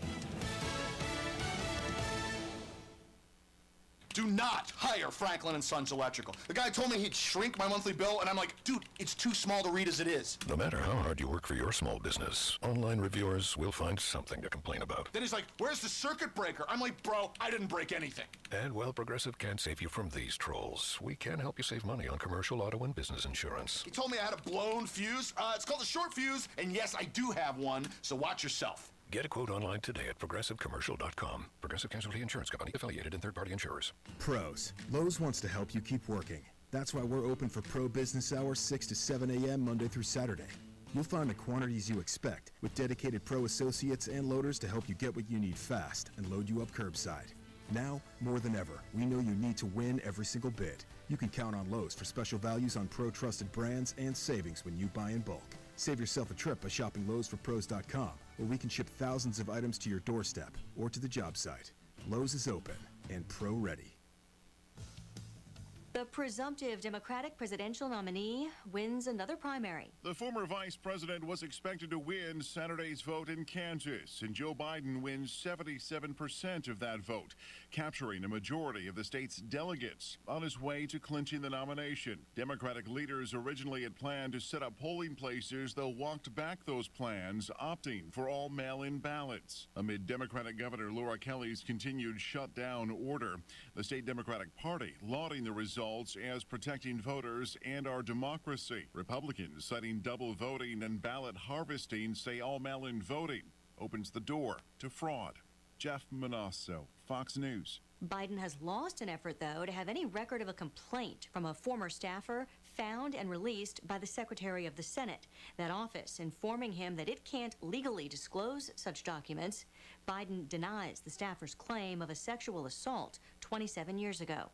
Do not hire Franklin & Sons Electrical. The guy told me he'd shrink my monthly bill, and I'm like, dude, it's too small to read as it is. No matter how hard you work for your small business, online reviewers will find something to complain about. Then he's like, where's the circuit breaker? I'm like, bro, I didn't break anything. And while Progressive can't save you from these trolls, we can help you save money on commercial auto and business insurance. He told me I had a blown fuse. It's called a short fuse, and yes, I do have one, so watch yourself. Get a quote online today at progressivecommercial.com. Progressive Casualty Insurance Company, affiliated and third-party insurers. Pros. Lowe's wants to help you keep working. That's why we're open for pro business hours 6 to 7 a.m. Monday through Saturday. You'll find the quantities you expect with dedicated pro associates and loaders to help you get what you need fast and load you up curbside. Now, more than ever, we know you need to win every single bid. You can count on Lowe's for special values on pro-trusted brands and savings when you buy in bulk. Save yourself a trip by shopping Lowe'sForPros.com, where we can ship thousands of items to your doorstep or to the job site. Lowe's is open and pro-ready. The presumptive Democratic presidential nominee wins another primary. The former vice president was expected to win Saturday's vote in Kansas, and Joe Biden wins 77% of that vote, capturing a majority of the state's delegates. On his way to clinching the nomination, Democratic leaders originally had planned to set up polling places, though walked back those plans, opting for all mail-in ballots. Amid Democratic Governor Laura Kelly's continued shutdown order, the state Democratic Party lauding the results as protecting voters and our democracy. Republicans citing double voting and ballot harvesting say all mail-in voting opens the door to fraud. Jeff Manasso, Fox News. Biden has lost an effort, though, to have any record of a complaint from a former staffer found and released by the Secretary of the Senate. That office informing him that it can't legally disclose such documents. Biden denies the staffer's claim of a sexual assault 27 years ago.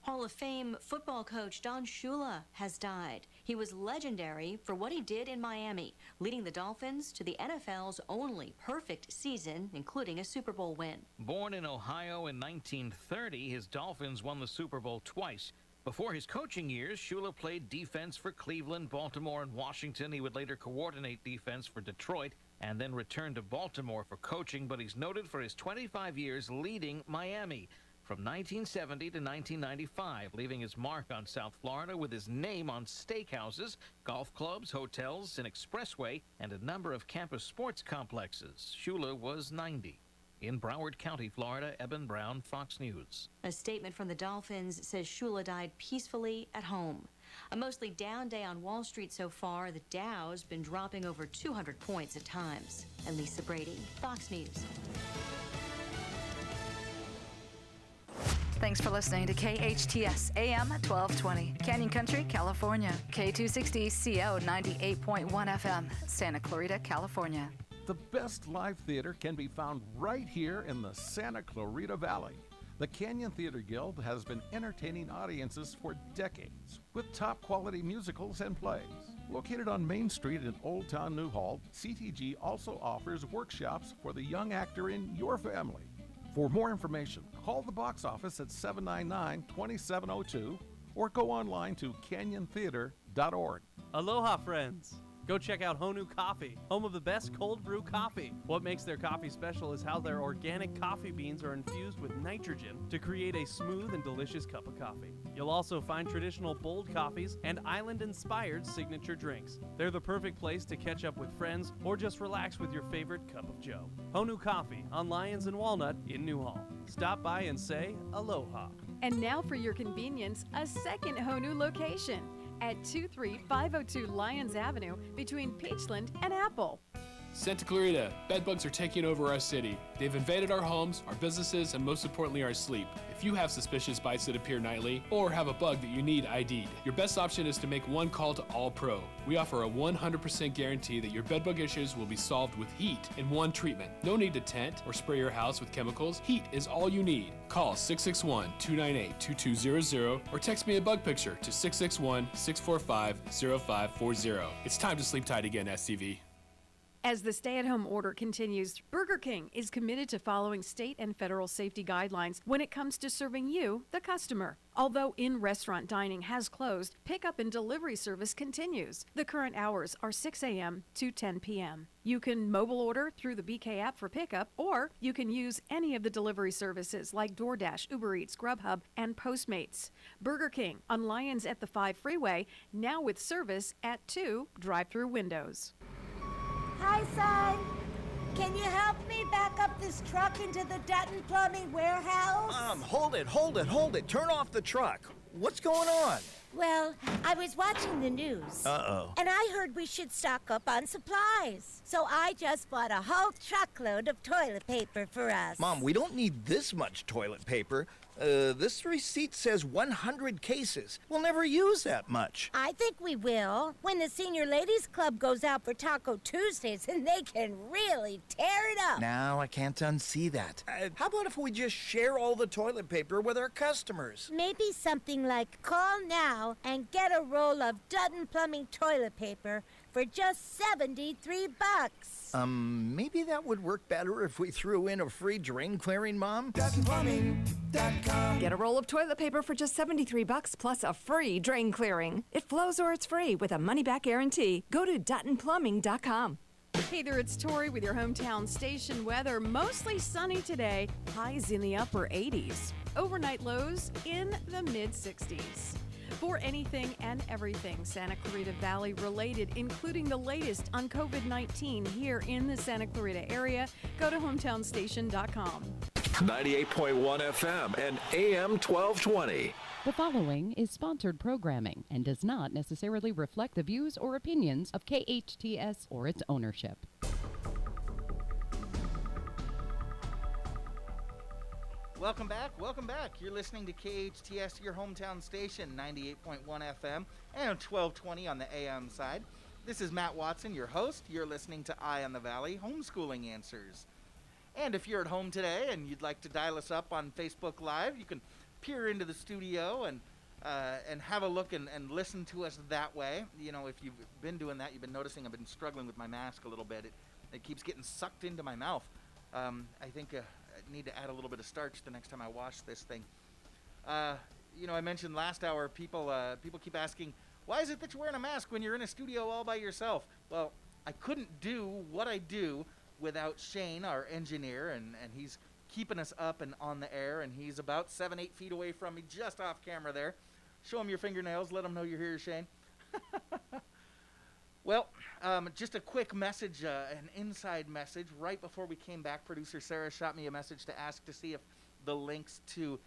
Hall of Fame football coach Don Shula has died. He was legendary for what he did in Miami, leading the Dolphins to the NFL's only perfect season, including a Super Bowl win. Born in Ohio in 1930, his Dolphins won the Super Bowl twice. Before his coaching years, Shula played defense for Cleveland, Baltimore, and Washington. He would later coordinate defense for Detroit and then return to Baltimore for coaching, but he's noted for his 25 years leading Miami from 1970 to 1995, leaving his mark on South Florida with his name on steakhouses, golf clubs, hotels, an expressway, and a number of campus sports complexes. Shula was 90. In Broward County, Florida, Eben Brown, Fox News. A statement from the Dolphins says Shula died peacefully at home. A mostly down day on Wall Street so far. The Dow's been dropping over 200 points at times. And Lisa Brady, Fox News. Thanks for listening to KHTS AM 1220, Canyon Country, California. K260CO 98.1 FM, Santa Clarita, California. The best live theater can be found right here in the Santa Clarita Valley. The Canyon Theater Guild has been entertaining audiences for decades with top quality musicals and plays. Located on Main Street in Old Town Newhall, CTG also offers workshops for the young actor in your family. For more information, call the box office at 799-2702 or go online to canyontheater.org. Aloha, friends. Go check out Honu Coffee, home of the best cold brew coffee. What makes their coffee special is how their organic coffee beans are infused with nitrogen to create a smooth and delicious cup of coffee. You'll also find traditional bold coffees and island-inspired signature drinks. They're the perfect place to catch up with friends or just relax with your favorite cup of joe. Honu Coffee on Lyons and Walnut in Newhall. Stop by and say aloha. And now for your convenience, a second Honu location at 23502 Lyons Avenue between Peachland and Apple. Santa Clarita, bedbugs are taking over our city. They've invaded our homes, our businesses, and most importantly, our sleep. If you have suspicious bites that appear nightly or have a bug that you need ID'd, your best option is to make one call to All Pro. We offer a 100% guarantee that your bedbug issues will be solved with heat in one treatment. No need to tent or spray your house with chemicals. Heat is all you need. Call 661-298-2200 or text me a bug picture to 661-645-0540. It's time to sleep tight again, SCVi. As the stay-at-home order continues, Burger King is committed to following state and federal safety guidelines when it comes to serving you, the customer. Although in-restaurant dining has closed, pickup and delivery service continues. The current hours are 6 a.m. to 10 p.m. You can mobile order through the BK app for pickup, or you can use any of the delivery services like DoorDash, Uber Eats, Grubhub, and Postmates. Burger King on Lyons at the 5 Freeway, now with service at 2 drive-through windows. Hi, son. Can you help me back up this truck into the Dutton Plumbing warehouse? Hold it. Turn off the truck. What's going on? Well, I was watching the news. Uh-oh. And I heard we should stock up on supplies. So I just bought a whole truckload of toilet paper for us. Mom, we don't need this much toilet paper. This receipt says 100 cases. We'll never use that much. I think we will when the Senior Ladies Club goes out for Taco Tuesdays and they can really tear it up. Now I can't unsee that. How about if we just share all the toilet paper with our customers? Maybe something like call now and get a roll of Dutton Plumbing toilet paper for just $73. Maybe that would work better if we threw in a free drain clearing, Mom? DuttonPlumbing.com. Get a roll of toilet paper for just $73 plus a free drain clearing. It flows or it's free with a money-back guarantee. Go to DuttonPlumbing.com. Hey there, it's Tori with your hometown station weather. Mostly sunny today, highs in the upper 80s. Overnight lows in the mid-60s. For anything and everything Santa Clarita Valley related, including the latest on COVID-19 here in the Santa Clarita area, go to hometownstation.com. 98.1 FM and AM 1220. The following is sponsored programming and does not necessarily reflect the views or opinions of KHTS or its ownership. Welcome back. You're listening to KHTS, your hometown station, 98.1 FM and 1220 on the AM side. This is Matt Watson, your host. You're listening to Eye on the Valley, Homeschooling Answers. And if you're at home today and you'd like to dial us up on Facebook Live, you can peer into the studio and have a look and listen to us that way. You know, if you've been doing that, you've been noticing I've been struggling with my mask a little bit. It keeps getting sucked into my mouth. I think I need to add a little bit of starch the next time I wash this thing. You know, I mentioned last hour, people keep asking, why is it that you're wearing a mask when you're in a studio all by yourself? Well, I couldn't do what I do without Shane, our engineer, and he's keeping us up and on the air, and he's about 7-8 feet away from me, just off camera there. Show him your fingernails, let him know you're here, Shane. Well, just a quick message, an inside message. Right before we came back, producer Sarah shot me a message to ask to see if the links to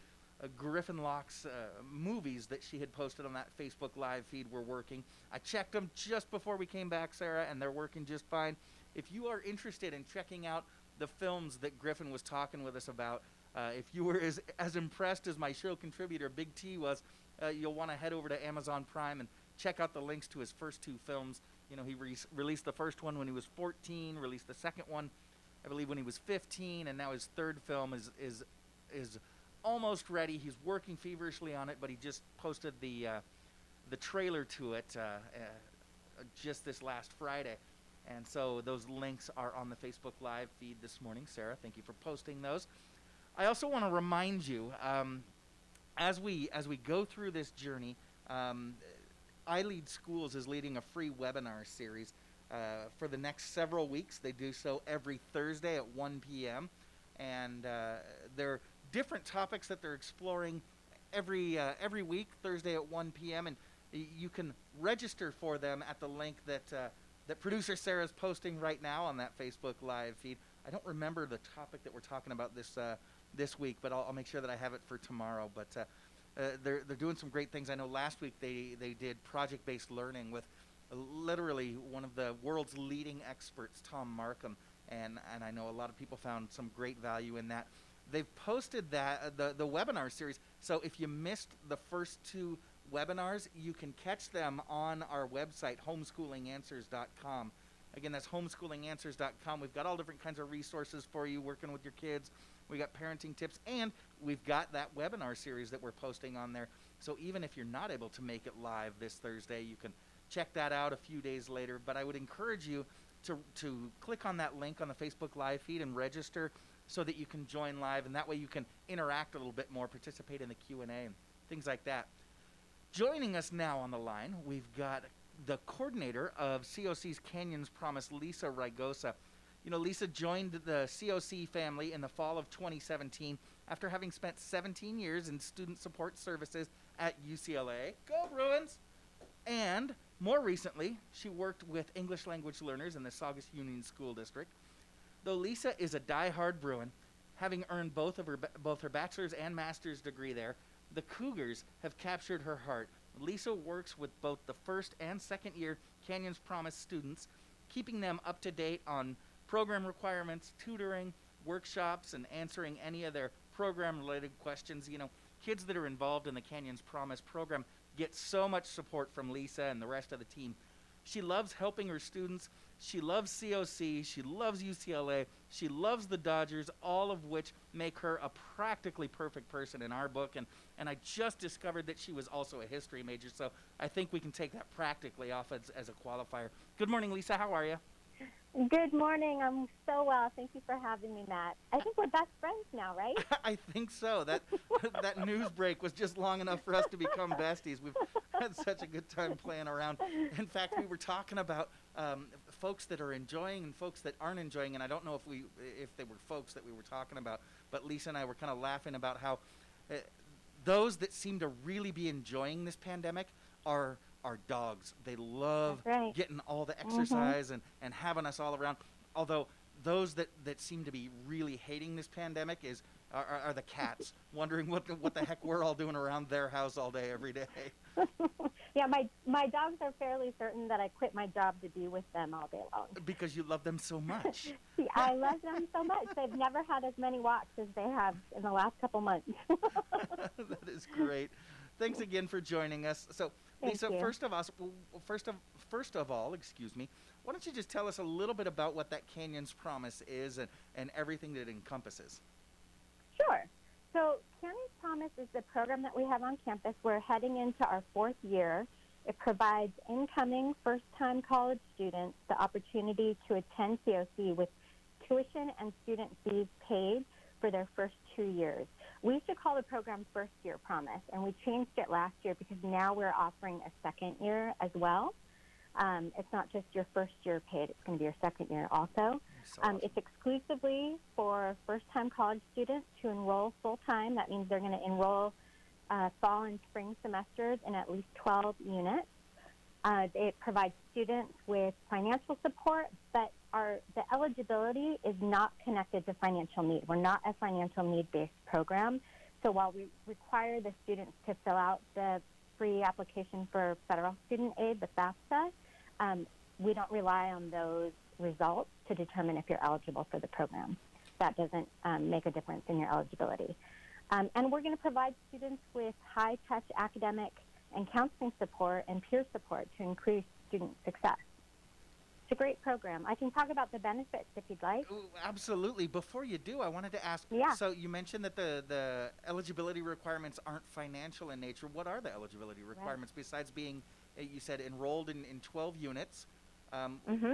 Griffin Loch's movies that she had posted on that Facebook Live feed were working. I checked them just before we came back, Sarah, and they're working just fine. If you are interested in checking out the films that Griffin was talking with us about, if you were as impressed as my show contributor, Big T, was, you'll want to head over to Amazon Prime and check out the links to his first 2 films. You know, he released the first one when he was 14, released the second one, I believe, when he was 15, and now his third film is almost ready. He's working feverishly on it, but he just posted the trailer to it just this last Friday. And so those links are on the Facebook Live feed this morning. Sarah, thank you for posting those. I also want to remind you, as we go through this journey, iLEAD Schools is leading a free webinar series for the next several weeks. They do so every Thursday at 1 p.m. And there are different topics that they're exploring every week, Thursday at 1 p.m. And you can register for them at the link that producer Sarah's posting right now on that Facebook Live feed. I don't remember the topic that we're talking about this week, but I'll make sure that I have it for tomorrow. But they're doing some great things. I know last week they did project-based learning with literally one of the world's leading experts, Tom Markham, and I know a lot of people found some great value in that. They've posted that the webinar series, so if you missed the first 2 webinars, you can catch them on our website, homeschoolinganswers.com. Again, that's homeschoolinganswers.com. We've got all different kinds of resources for you working with your kids. We got parenting tips, and we've got that webinar series that we're posting on there. So even if you're not able to make it live this Thursday, you can check that out a few days later. But I would encourage you to click on that link on the Facebook Live feed and register so that you can join live, and that way you can interact a little bit more, participate in the Q&A and things like that. Joining us now on the line, we've got the coordinator of COC's Canyons Promise, Lisa Raigosa. You know, Lisa joined the COC family in the fall of 2017 after having spent 17 years in student support services at UCLA. Go Bruins! And more recently, she worked with English language learners in the Saugus Union School District. Though Lisa is a die-hard Bruin, having earned both her bachelor's and master's degree there, the Cougars have captured her heart. Lisa works with both the first and second year Canyons Promise students, keeping them up to date on program requirements, tutoring, workshops, and answering any of their program-related questions. You know, kids that are involved in the Canyons Promise program get so much support from Lisa and the rest of the team. She loves helping her students. She loves COC. She loves UCLA. She loves the Dodgers, all of which make her a practically perfect person in our book. And I just discovered that she was also a history major, so I think we can take that practically off as a qualifier. Good morning, Lisa. How are you? Good morning. I'm so well. Thank you for having me, Matt. I think we're best friends now, right? I think so. That news break was just long enough for us to become besties. We've had such a good time playing around. In fact, we were talking about folks that are enjoying and folks that aren't enjoying, and I don't know if they were folks that we were talking about, but Lisa and I were kind of laughing about how those that seem to really be enjoying this pandemic are dogs. They love getting all the exercise and having us all around. Although those that seem to be really hating this pandemic are the cats, wondering what the heck we're all doing around their house all day, every day. Yeah, my dogs are fairly certain that I quit my job to be with them all day long. Because you love them so much. I love them so much. They've never had as many walks as they have in the last couple months. That is great. Thanks again for joining us. So, Lisa, first of all, why don't you just tell us a little bit about what that Canyons Promise is and everything that it encompasses? Sure. So Canyons Promise is the program that we have on campus. We're heading into our 4th year. It provides incoming first-time college students the opportunity to attend COC with tuition and student fees paid for their first 2 years. We used to call the program First Year Promise, and we changed it last year because now we're offering a second year as well. It's not just your first year paid, it's going to be your second year also. It's exclusively for first-time college students to enroll full-time. That means they're going to enroll fall and spring semesters in at least 12 units. It provides students with financial support, but the eligibility is not connected to financial need. We're not a financial need-based program. So while we require the students to fill out the free application for federal student aid, the FAFSA, we don't rely on those results to determine if you're eligible for the program. That doesn't make a difference in your eligibility. And we're going to provide students with high-touch academic and counseling support and peer support to increase student success. It's a great program. I can talk about the benefits if you'd like. Ooh, absolutely. Before you do, I wanted to ask, so you mentioned that the eligibility requirements aren't financial in nature. What are the eligibility requirements besides being, you said, enrolled in 12 units?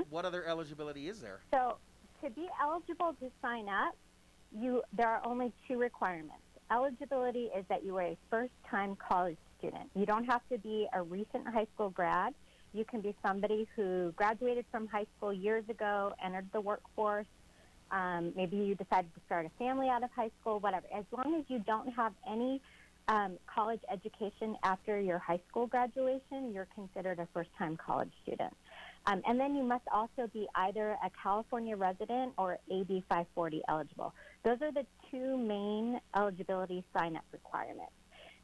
What other eligibility is there? So to be eligible to sign up, there are only 2 requirements. Eligibility is that you are a first-time college student. You don't have to be a recent high school grad. You can be somebody who graduated from high school years ago, entered the workforce. Maybe you decided to start a family out of high school, whatever. As long as you don't have any college education after your high school graduation, you're considered a first-time college student. And then you must also be either a California resident or AB 540 eligible. Those are the 2 main eligibility sign-up requirements.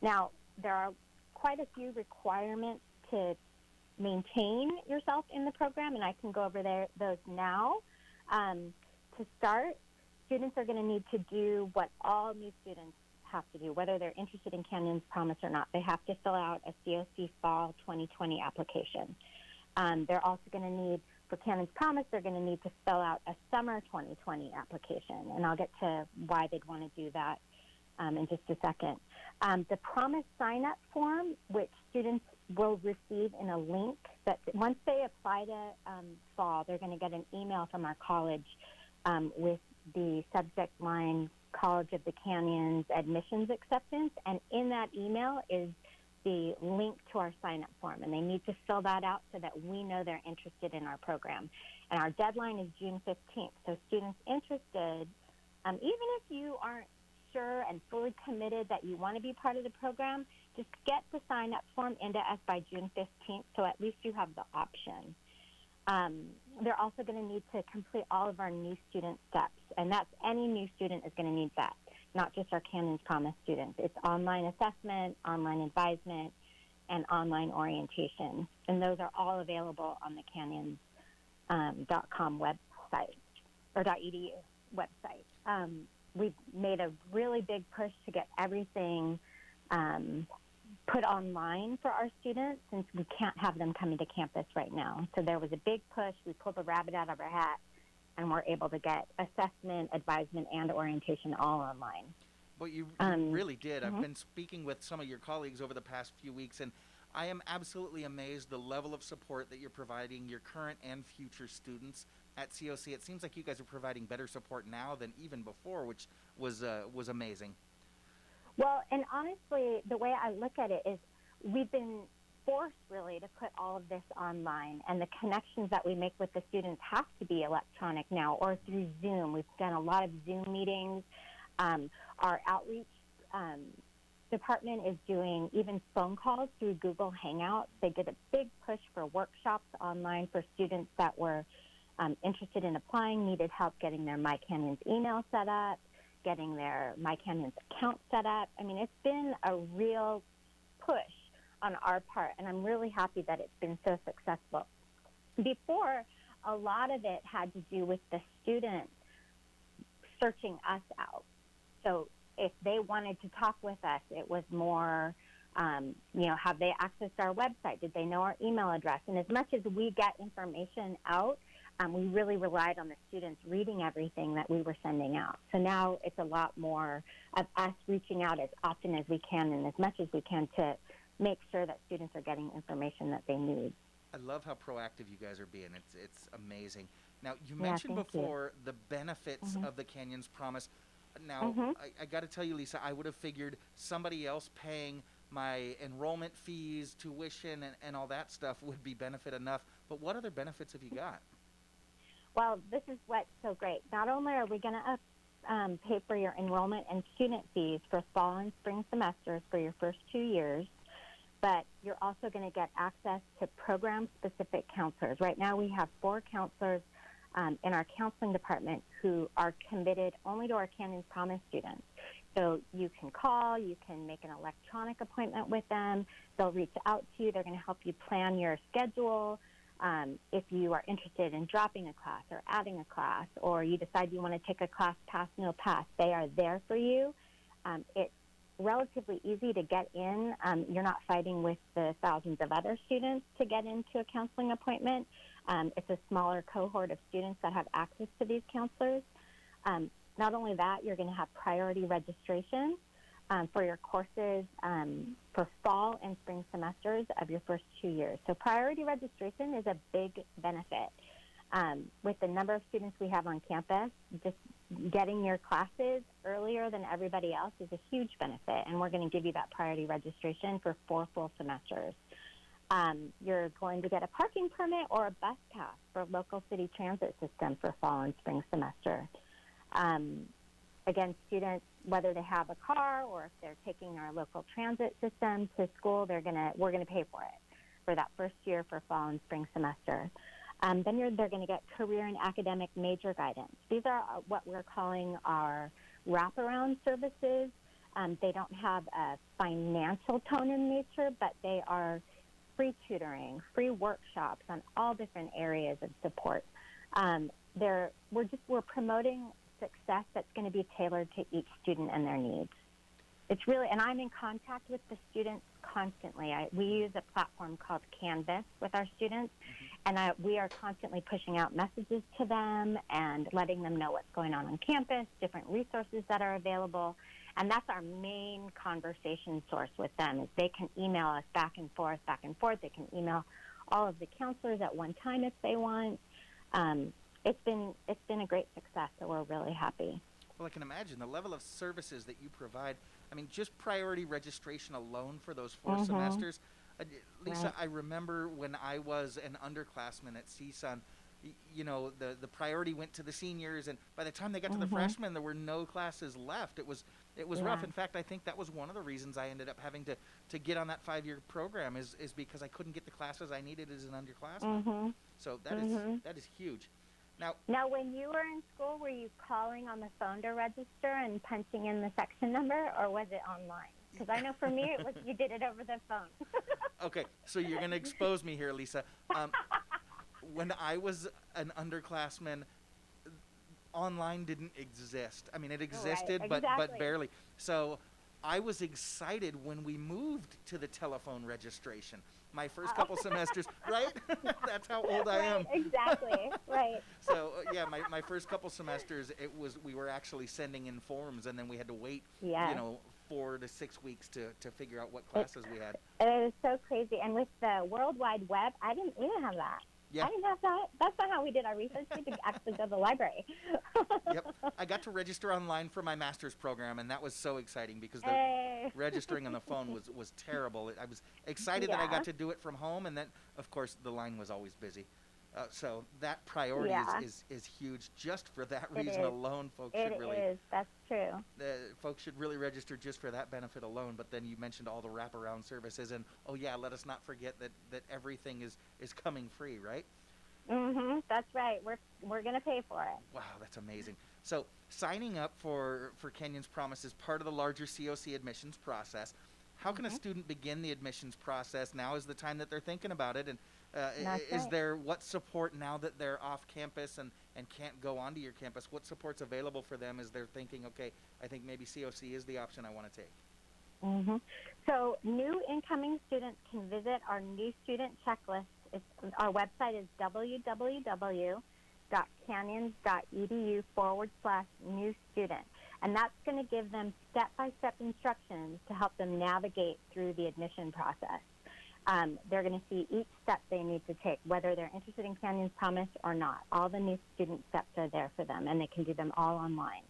Now, there are quite a few requirements to maintain yourself in the program, and I can go over those now. To start, students are going to need to do what all new students have to do, whether they're interested in Canyon's Promise or not. They have to fill out a COC Fall 2020 application. They're also going to need, for Canyon's Promise, they're going to need to fill out a Summer 2020 application, and I'll get to why they'd want to do that in just a second. The Promise sign-up form, which students will receive in a link, that once they apply to Fall, they're going to get an email from our college with the subject line College of the Canyons admissions acceptance, and in that email is the link to our sign-up form, and they need to fill that out so that we know they're interested in our program. And our deadline is June 15th, so students interested, even if you aren't sure and fully committed that you want to be part of the program, just get the sign-up form into us by June 15th, so at least you have the option. They're also going to need to complete all of our new student steps, and that's any new student is going to need that, not just our Canyon's Promise students. It's online assessment, online advisement, and online orientation, and those are all available on the canyons.com website, or .edu website. We've made a really big push to get everything put online for our students, since we can't have them coming to campus right now. So there was a big push. We pulled the rabbit out of our hat, and we're able to get assessment, advisement, and orientation all online. Well, you really did. I've been speaking with some of your colleagues over the past few weeks, and I am absolutely amazed the level of support that you're providing your current and future students at COC. It seems like you guys are providing better support now than even before, which was amazing. Well, and honestly, the way I look at it is we've been forced really to put all of this online, and the connections that we make with the students have to be electronic now or through Zoom. We've done a lot of Zoom meetings. Our outreach department is doing even phone calls through Google Hangouts. They did a big push for workshops online for students that were interested in applying, needed help getting their My Canyons email set up, getting their My Canyons account set up. I mean, it's been a real push on our part, and I'm really happy that it's been so successful. Before, a lot of it had to do with the student searching us out. So if they wanted to talk with us, it was more, have they accessed our website? Did they know our email address? And as much as we get information out, we really relied on the students reading everything that we were sending out. So now it's a lot more of us reaching out as often as we can and as much as we can to make sure that students are getting information that they need. I love how proactive you guys are being. It's amazing. Now, you mentioned before the benefits of the Canyons Promise. Now, I got to tell you, Lisa, I would have figured somebody else paying my enrollment fees, tuition, and all that stuff would be benefit enough. But what other benefits have you got? Well, this is what's so great. Not only are we going to pay for your enrollment and student fees for fall and spring semesters for your first 2 years, but you're also going to get access to program-specific counselors. Right now we have 4 counselors in our counseling department who are committed only to our Canyons Promise students. So you can call, you can make an electronic appointment with them. They'll reach out to you. They're going to help you plan your schedule. If you are interested in dropping a class or adding a class, or you decide you want to take a class pass, no pass, they are there for you. It's relatively easy to get in. You're not fighting with the thousands of other students to get into a counseling appointment. It's a smaller cohort of students that have access to these counselors. Not only that, you're going to have priority registration for your courses for fall and spring semesters of your first 2 years. So priority registration is a big benefit. With the number of students we have on campus, just getting your classes earlier than everybody else is a huge benefit, and we're going to give you that priority registration for 4 full semesters. You're going to get a parking permit or a bus pass for local city transit system for fall and spring semester. Again, students, whether they have a car or if they're taking our local transit system to school, we're going to pay for it for that first year for fall and spring semester. Then they're going to get career and academic major guidance. These are what we're calling our wraparound services. They don't have a financial tone in nature, but they are free tutoring, free workshops on all different areas of support. We're promoting success that's going to be tailored to each student and their needs. It's really, and I'm in contact with the students constantly. We use a platform called Canvas with our students, and we are constantly pushing out messages to them and letting them know what's going on campus, different resources that are available, and that's our main conversation source with them. Is they can email us back and forth. They can email all of the counselors at one time if they want. It's been a great success, so we're really happy. Well, I can imagine the level of services that you provide. I mean, just priority registration alone for those 4 semesters. Lisa, right. I remember when I was an underclassman at CSUN, you know, the priority went to the seniors, and by the time they got to the freshmen, there were no classes left. It was rough. In fact, I think that was one of the reasons I ended up having to get on that 5-year program is because I couldn't get the classes I needed as an underclassman. So that is huge. Now, when you were in school, were you calling on the phone to register and punching in the section number, or was it online? Because I know for me, it was you did it over the phone. Okay, so you're going to expose me here, Lisa. When I was an underclassman, online didn't exist. I mean, it existed, right, exactly. but barely. So I was excited when we moved to the telephone registration. My first couple semesters, right? That's how old I am. Exactly, right. So, yeah, my first couple semesters, we were actually sending in forms, and then we had to wait, 4 to 6 weeks to figure out what classes we had. It is so crazy. And with the World Wide Web, we didn't have that. Yeah. I didn't have that. That's not how we did our research. We could actually go to the library. Yep. I got to register online for my master's program, and that was so exciting because registering on the phone was terrible. I was excited that I got to do it from home, and then, of course, the line was always busy. So that priority is huge. Just for that reason alone, folks should really... It is. That's true. Folks should really register just for that benefit alone. But then you mentioned all the wraparound services, and let us not forget that everything is coming free, right? That's right. We're going to pay for it. Wow, that's amazing. So signing up for Canyons Promise is part of the larger COC admissions process. How can a student begin the admissions process? Now is the time that they're thinking about it, and is there what support now that they're off campus and can't go onto your campus? What support's available for them as they're thinking, okay, I think maybe COC is the option I want to take? So new incoming students can visit our new student checklist. Our website is www.cfc outreach.canyons.edu/new student. And that's going to give them step-by-step instructions to help them navigate through the admission process. They're going to see each step they need to take, whether they're interested in Canyons Promise or not. All the new student steps are there for them, and they can do them all online.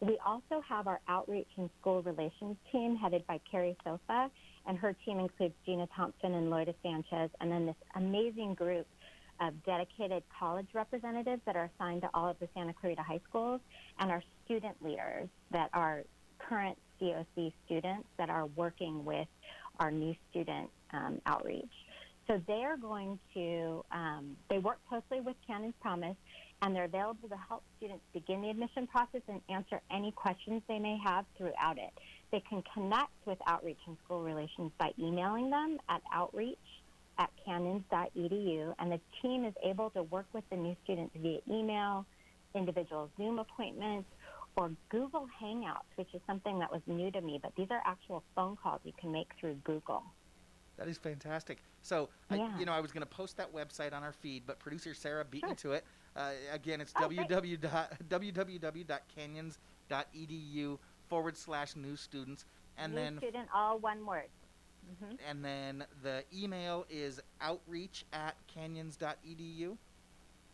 We also have our outreach and school relations team headed by Carrie Sofa, and her team includes Gina Thompson and Loida Sanchez, and then this amazing group of dedicated college representatives that are assigned to all of the Santa Clarita high schools, and our student leaders that are current COC students that are working with our new student outreach. So they are going to, they work closely with Canyons Promise, and they're available to help students begin the admission process and answer any questions they may have throughout it. They can connect with Outreach and School Relations by emailing them at outreach@canyons.edu, and the team is able to work with the new students via email, individual Zoom appointments, or Google Hangouts, which is something that was new to me, but these are actual phone calls you can make through Google. That is fantastic. So, I was going to post that website on our feed, but producer Sarah beat me to it. Again, it's www.canyons.edu/new students. And new student, all one word. Mm-hmm. And then the email is outreach@canyons.edu.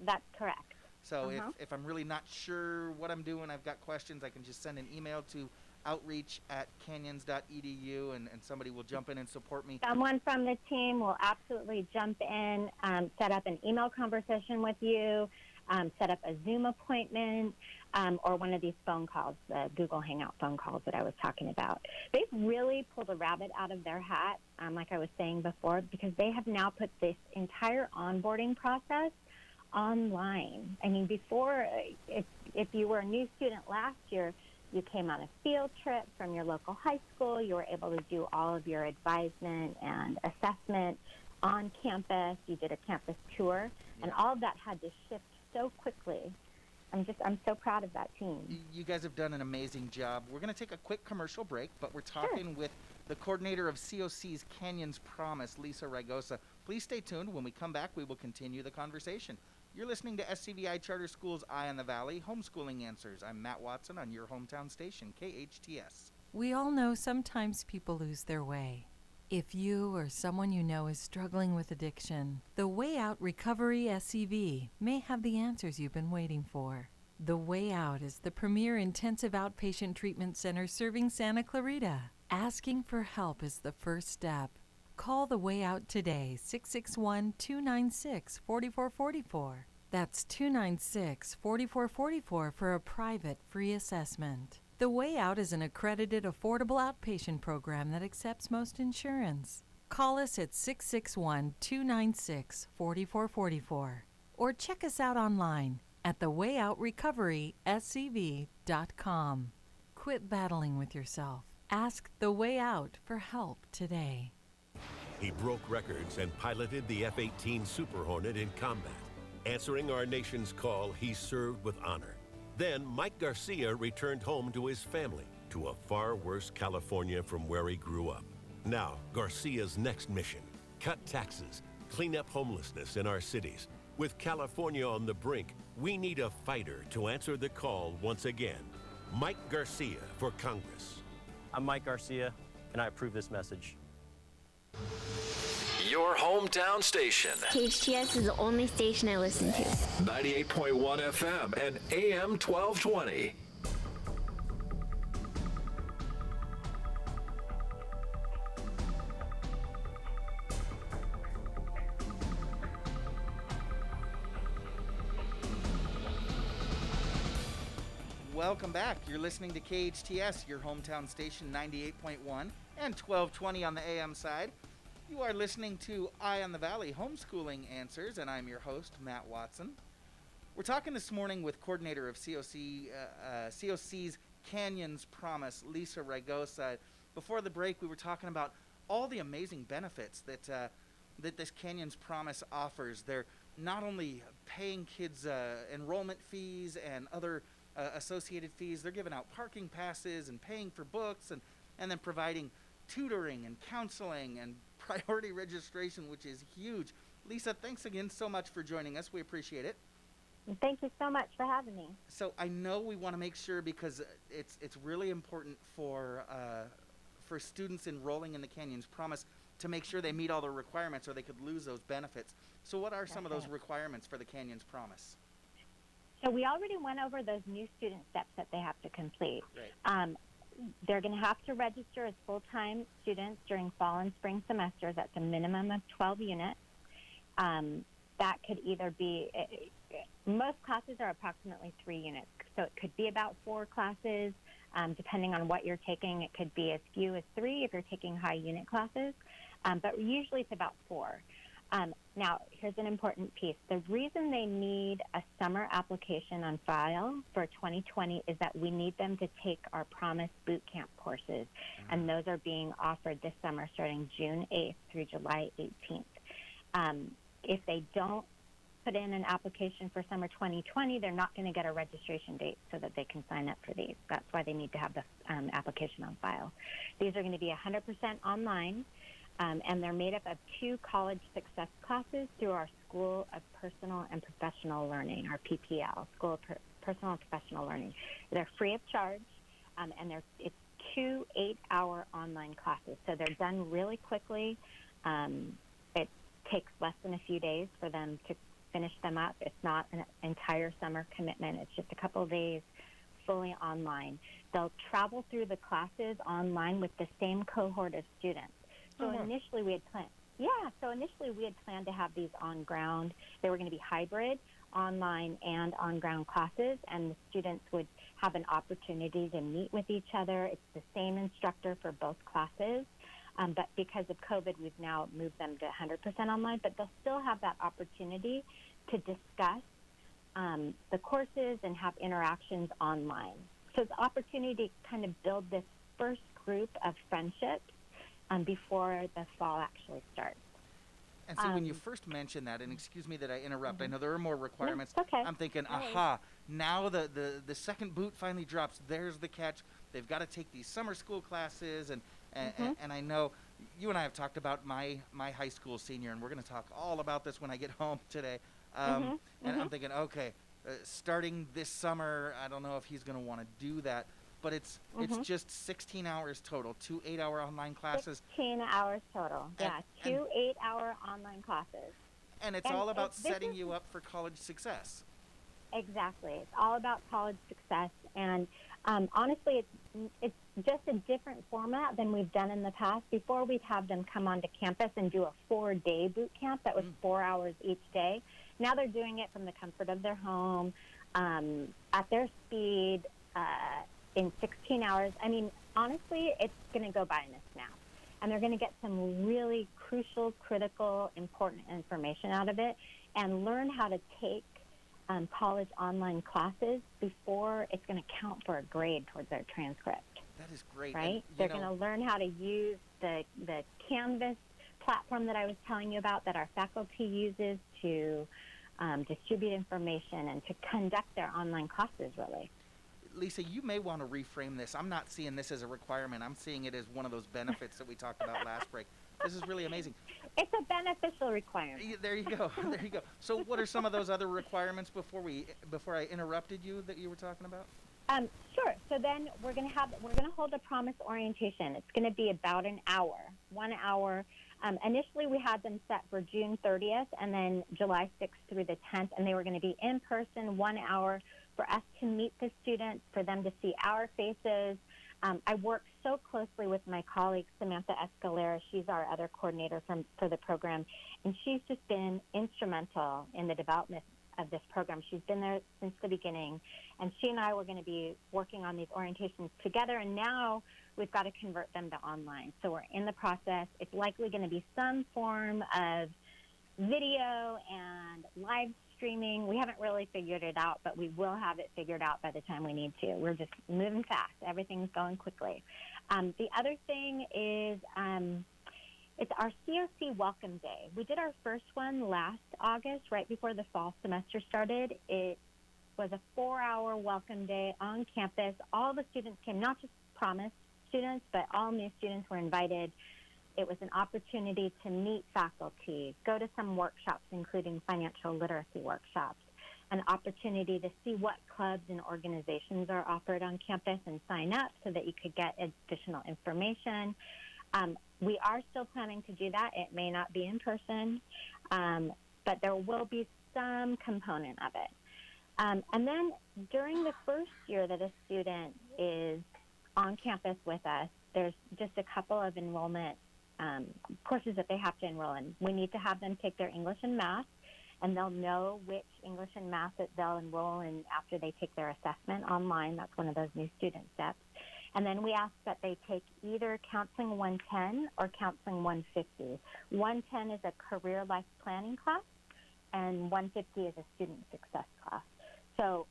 That's correct. So if I'm really not sure what I'm doing, I've got questions, I can just send an email to outreach@canyons.edu, and somebody will jump in and support me. Someone from the team will absolutely jump in, set up an email conversation with you, set up a Zoom appointment, or one of these phone calls, the Google Hangout phone calls that I was talking about. They've really pulled a rabbit out of their hat, like I was saying before, because they have now put this entire onboarding process online. I mean, before, if you were a new student last year, you came on a field trip from your local high school, you were able to do all of your advisement and assessment on campus, you did a campus tour, and all of that had to shift so quickly. I'm so proud of that team. You guys have done an amazing job. We're going to take a quick commercial break, but we're talking with the coordinator of COC's Canyons Promise, Lisa Raigosa. Please stay tuned. When we come back, we will continue the conversation. You're listening to SCVi Charter School's Eye on the Valley, Homeschooling Answers. I'm Matt Watson on your hometown station, KHTS. We all know sometimes people lose their way. If you or someone you know is struggling with addiction, the Way Out Recovery SCV may have the answers you've been waiting for. The Way Out is the premier intensive outpatient treatment center serving Santa Clarita. Asking for help is the first step. Call The Way Out today, 661-296-4444. That's 296-4444 for a private free assessment. The Way Out is an accredited, affordable outpatient program that accepts most insurance. Call us at 661-296-4444 or check us out online at thewayoutrecoveryscv.com. Quit battling with yourself. Ask The Way Out for help today. He broke records and piloted the F-18 Super Hornet in combat. Answering our nation's call, he served with honor. Then Mike Garcia returned home to his family, to a far worse California from where he grew up. Now, Garcia's next mission: cut taxes, clean up homelessness in our cities. With California on the brink, we need a fighter to answer the call once again. Mike Garcia for Congress. I'm Mike Garcia, and I approve this message. Your hometown station. KHTS is the only station I listen to. 98.1 FM and AM 1220. Welcome back. You're listening to KHTS, your hometown station, 98.1 and 1220 on the AM side. You are listening to Eye on the Valley, Homeschooling Answers, and I'm your host, Matt Watson. We're talking this morning with coordinator of COC's Canyons Promise, Lisa Raigosa. Before the break, we were talking about all the amazing benefits that this Canyons Promise offers. They're not only paying kids enrollment fees and other associated fees, they're giving out parking passes and paying for books and then providing tutoring and counseling and priority registration, which is huge. Lisa, thanks again so much for joining us. We appreciate it. Thank you so much for having me. So I know we want to make sure, because it's really important for students enrolling in the Canyons Promise to make sure they meet all the requirements, or they could lose those benefits. So what are some of those requirements for the Canyons Promise? So we already went over those new student steps that they have to complete. Right. They're going to have to register as full-time students during fall and spring semesters. That's a minimum of 12 units. That could either be, most classes are approximately 3 units. So it could be about 4 classes. Depending on what you're taking, it could be as few as 3 if you're taking high unit classes. But usually it's about 4. Now, here's an important piece. The reason they need a summer application on file for 2020 is that we need them to take our Promise Boot Camp courses, and those are being offered this summer starting June 8th through July 18th. If they don't put in an application for summer 2020, they're not going to get a registration date so that they can sign up for these. That's why they need to have the application on file. These are going to be 100% online. And they're made up of 2 college success classes through our School of Personal and Professional Learning, our PPL, School of Personal and Professional Learning. They're free of charge, and it's 2 8-hour online classes. So they're done really quickly. It takes less than a few days for them to finish them up. It's not an entire summer commitment. It's just a couple of days fully online. They'll travel through the classes online with the same cohort of students. So initially we had planned to have these on ground. They were going to be hybrid, online and on ground classes, and the students would have an opportunity to meet with each other. It's the same instructor for both classes, but because of COVID, we've now moved them to 100% online, but they'll still have that opportunity to discuss the courses and have interactions online. So it's an opportunity to kind of build this first group of friendships before the fall actually starts. And see, when you first mentioned that, and excuse me that I interrupt, I know there are more requirements. No, it's okay. I'm thinking, aha, now the second boot finally drops. There's the catch. They've got to take these summer school classes, and I know you and I have talked about my high school senior, and we're going to talk all about this when I get home today. And I'm thinking, okay, starting this summer, I don't know if he's going to want to do that. But it's just 16 hours total, 2 8-hour online classes. 16 hours total, yeah, 2 8-hour online classes. And it's all about setting you up for college success. Exactly. It's all about college success. And honestly, it's just a different format than we've done in the past. Before, we'd have them come onto campus and do a 4-day boot camp that was 4 hours each day. Now they're doing it from the comfort of their home, at their speed, in 16 hours. I mean, honestly, it's going to go by in a snap. And they're going to get some really crucial, critical, important information out of it and learn how to take college online classes before it's going to count for a grade towards their transcript. That is great. Right? They're going to learn how to use the Canvas platform that I was telling you about that our faculty uses to distribute information and to conduct their online classes, really. Lisa, you may want to reframe this. I'm not seeing this as a requirement. I'm seeing it as one of those benefits that we talked about last break. This is really amazing. It's a beneficial requirement. There you go. There you go. So what are some of those other requirements before I interrupted you that you were talking about? Sure. So then we're going to hold a Promise orientation. It's going to be about an hour, 1 hour. Initially, we had them set for June 30th and then July 6th through the 10th, and they were going to be in person, 1 hour, for us to meet the students, for them to see our faces. I work so closely with my colleague, Samantha Escalera. She's our other coordinator for the program, and she's just been instrumental in the development of this program. She's been there since the beginning, and she and I were going to be working on these orientations together, and now we've got to convert them to online. So we're in the process. It's likely going to be some form of video and live streaming. We haven't really figured it out, but we will have it figured out by the time we need to. We're just moving fast. Everything's going quickly. The other thing is it's our CFC Welcome Day. We did our first one last August, right before the fall semester started. It was a 4-hour welcome day on campus. All the students came, not just Promise students, but all new students were invited. It was an opportunity to meet faculty, go to some workshops, including financial literacy workshops, an opportunity to see what clubs and organizations are offered on campus and sign up so that you could get additional information. We are still planning to do that. It may not be in person, but there will be some component of it. And then during the first year that a student is on campus with us, there's just a couple of enrollment courses that they have to enroll in. We need to have them take their English and math, and they'll know which English and math that they'll enroll in after they take their assessment online. That's one of those new student steps. And then we ask that they take either Counseling 110 or Counseling 150. 110 is a career life planning class, and 150 is a student success class. So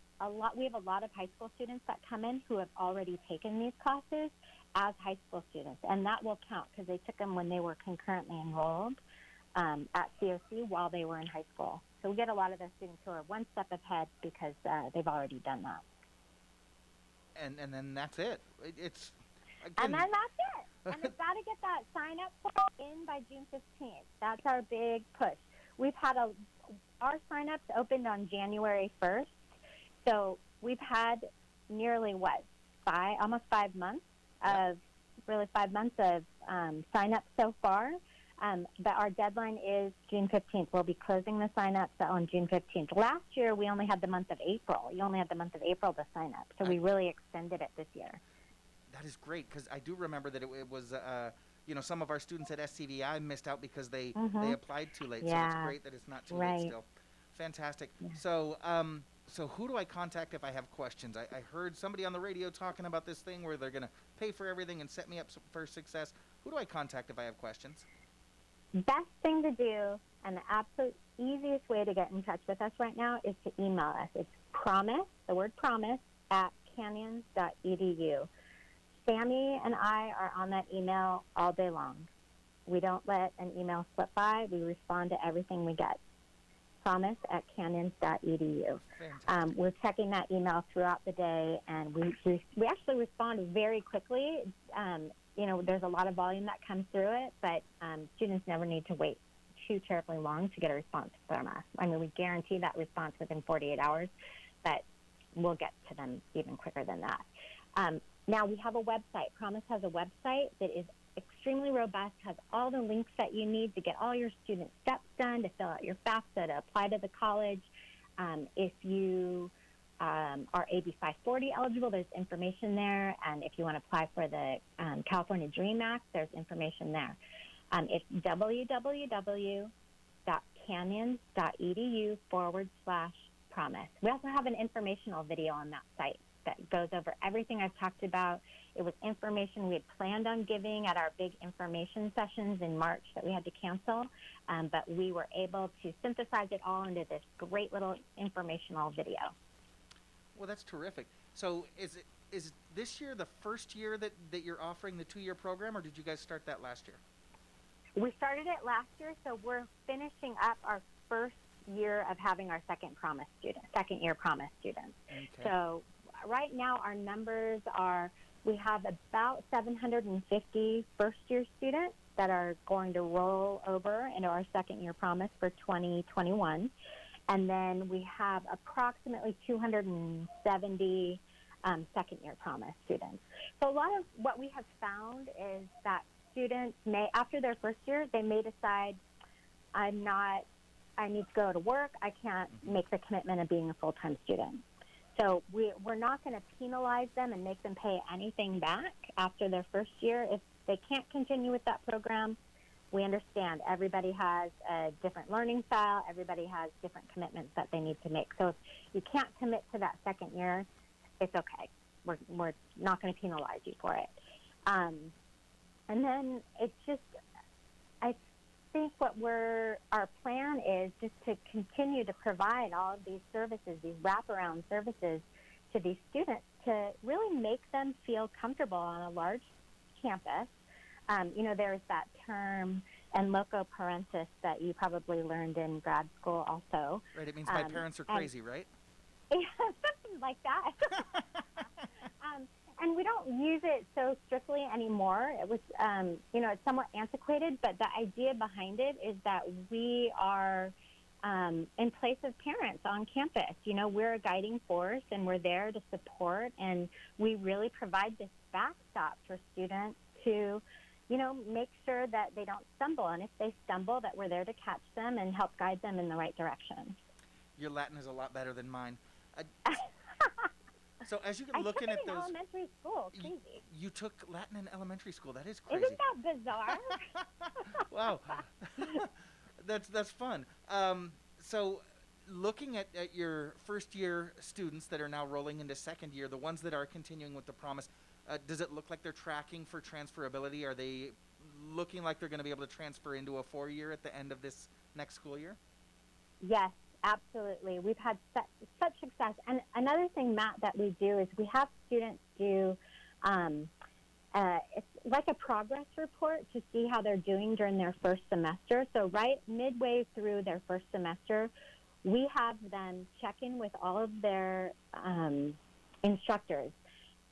we have a lot of high school students that come in who have already taken these classes as high school students, and that will count because they took them when they were concurrently enrolled at COC while they were in high school. So we get a lot of those students who are one step ahead because they've already done that. And then that's it. It's again, and then that's it. And we've got to get that sign up form in by June 15th. That's our big push. We've had our sign ups opened on January 1st. So we've had nearly almost 5 months of sign ups so far. But our deadline is June 15th. We'll be closing the sign-ups on June 15th. Last year, we only had the month of April. You only had the month of April to sign up. So we really extended it this year. That is great because I do remember that it was, some of our students at SCVi missed out because they applied too late. Yeah. So it's great that it's not too late still. Fantastic. Yeah. So who do I contact if I have questions? I heard somebody on the radio talking about this thing where they're going to pay for everything and set me up for success. Who do I contact if I have questions? Best thing to do and the absolute easiest way to get in touch with us right now is to email us. It's promise, the word promise, at canyons.edu. Sammy and I are on that email all day long. We don't let an email slip by. We respond to everything we get. Promise at canyons.edu. We're checking that email throughout the day, and we actually respond very quickly. There's a lot of volume that comes through it, but students never need to wait too terribly long to get a response from us. I mean, we guarantee that response within 48 hours, but we'll get to them even quicker than that. Now, we have a website. Promise has a website that is extremely robust, has all the links that you need to get all your student steps done, to fill out your FAFSA, to apply to the college. If you are AB 540 eligible, there's information there. And if you want to apply for the California Dream Act, there's information there. It's www.canyons.edu/promise. We also have an informational video on that site that goes over everything I've talked about. It was information we had planned on giving at our big information sessions in March that we had to cancel, but we were able to synthesize it all into this great little informational video. Well, that's terrific. So is this year the first year that you're offering the 2-year program, or did you guys start that last year? We started it last year, so we're finishing up our first year of having our second year Promise students. Okay. So right now our numbers are, we have about 750 first-year students that are going to roll over into our second year Promise for 2021. And then we have approximately 270 second-year Promise students. So a lot of what we have found is that students may, after their first year, they may decide, I need to go to work, I can't make the commitment of being a full-time student. So we're not going to penalize them and make them pay anything back after their first year. If they can't continue with that program, we understand everybody has a different learning style. Everybody has different commitments that they need to make. So if you can't commit to that second year, it's okay. We're not going to penalize you for it. And then it's just, I think our plan is just to continue to provide all of these services, these wraparound services to these students to really make them feel comfortable on a large campus. There's that term, en loco parentis, that you probably learned in grad school also. Right, it means my parents are crazy, right? Yeah, something like that. And we don't use it so strictly anymore. It was, it's somewhat antiquated, but the idea behind it is that we are in place of parents on campus. You know, we're a guiding force, and we're there to support, and we really provide this backstop for students to, you know, make sure that they don't stumble, and if they stumble, that we're there to catch them and help guide them in the right direction. Your Latin is a lot better than mine. So as you're looking at those, elementary school, crazy. You took Latin in elementary school. That is crazy. Isn't that bizarre? Wow, that's fun. So looking at your first year students that are now rolling into second year, the ones that are continuing with the promise, does it look like they're tracking for transferability? Are they looking like they're going to be able to transfer into a 4-year at the end of this next school year? Yes, absolutely. We've had such success. And another thing, Matt, that we do is we have students do, it's like a progress report to see how they're doing during their first semester. So right midway through their first semester, we have them check in with all of their instructors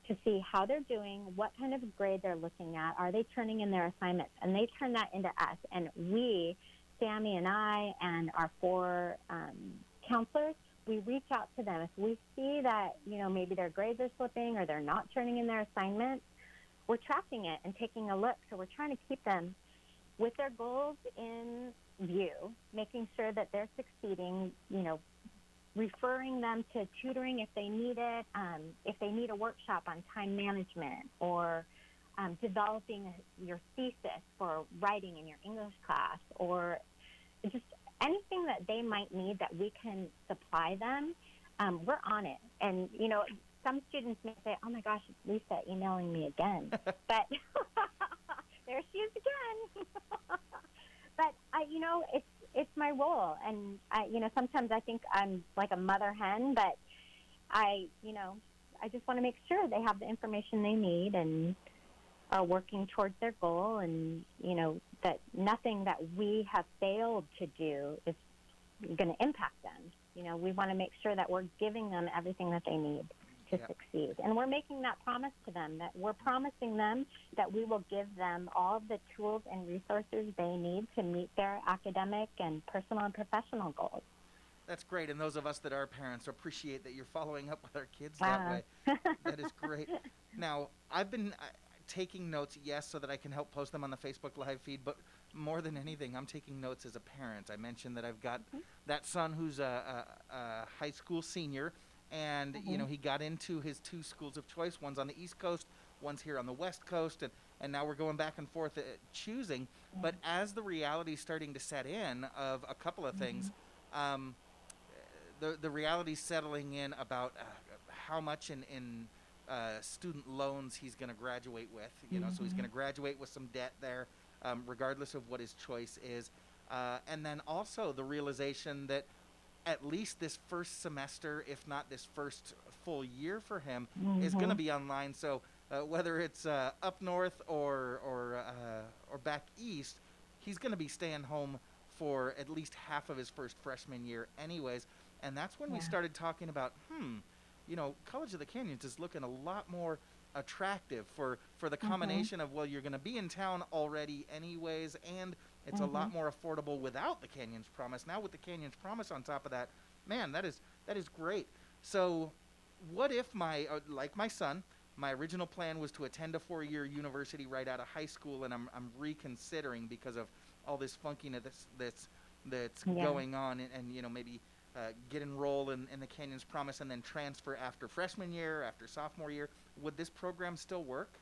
to see how they're doing, what kind of grade they're looking at, are they turning in their assignments, and they turn that into us. And we, Sammy and I, and our 4 counselors, we reach out to them. If we see that, you know, maybe their grades are slipping or they're not turning in their assignments, we're tracking it and taking a look. So we're trying to keep them with their goals in view, making sure that they're succeeding, you know, referring them to tutoring if they need it, if they need a workshop on time management, or developing your thesis for writing in your English class, or just anything that they might need that we can supply them, we're on it. And, you know, some students may say, oh my gosh, it's Lisa emailing me again. But there she is again. But, you know, it's my role. And, you know, sometimes I think I'm like a mother hen, but I just want to make sure they have the information they need and are working towards their goal, and, you know, that nothing that we have failed to do is going to impact them. You know, we want to make sure that we're giving them everything that they need to succeed. And we're making that promise to them, that we're promising them that we will give them all of the tools and resources they need to meet their academic and personal and professional goals. That's great. And those of us that are parents appreciate that you're following up with our kids that way. That is great. Now, I've been taking notes, yes, so that I can help post them on the Facebook Live feed, but more than anything, I'm taking notes as a parent. I mentioned that I've got that son who's a high school senior, and you know, he got into his 2 schools of choice. One's on the East Coast, one's here on the West Coast, and now we're going back and forth choosing. But as the reality's starting to set in of a couple of things, the reality's settling in about how much in student loans he's going to graduate with, you know, so he's going to graduate with some debt there, regardless of what his choice is. And then also the realization that at least this first semester, if not this first full year for him, is going to be online. So whether it's up north or back east, he's going to be staying home for at least half of his first freshman year anyways. And that's when we started talking about, you know, College of the Canyons is looking a lot more attractive for the combination of, well, you're going to be in town already anyways, and it's a lot more affordable without the Canyons Promise. Now with the Canyons Promise on top of that, man, that is great. So what if like my son, my original plan was to attend a 4-year university right out of high school, and I'm reconsidering because of all this funkiness that's going on, and you know, maybe get enrolled in the Canyons Promise and then transfer after freshman year, after sophomore year. Would this program still work?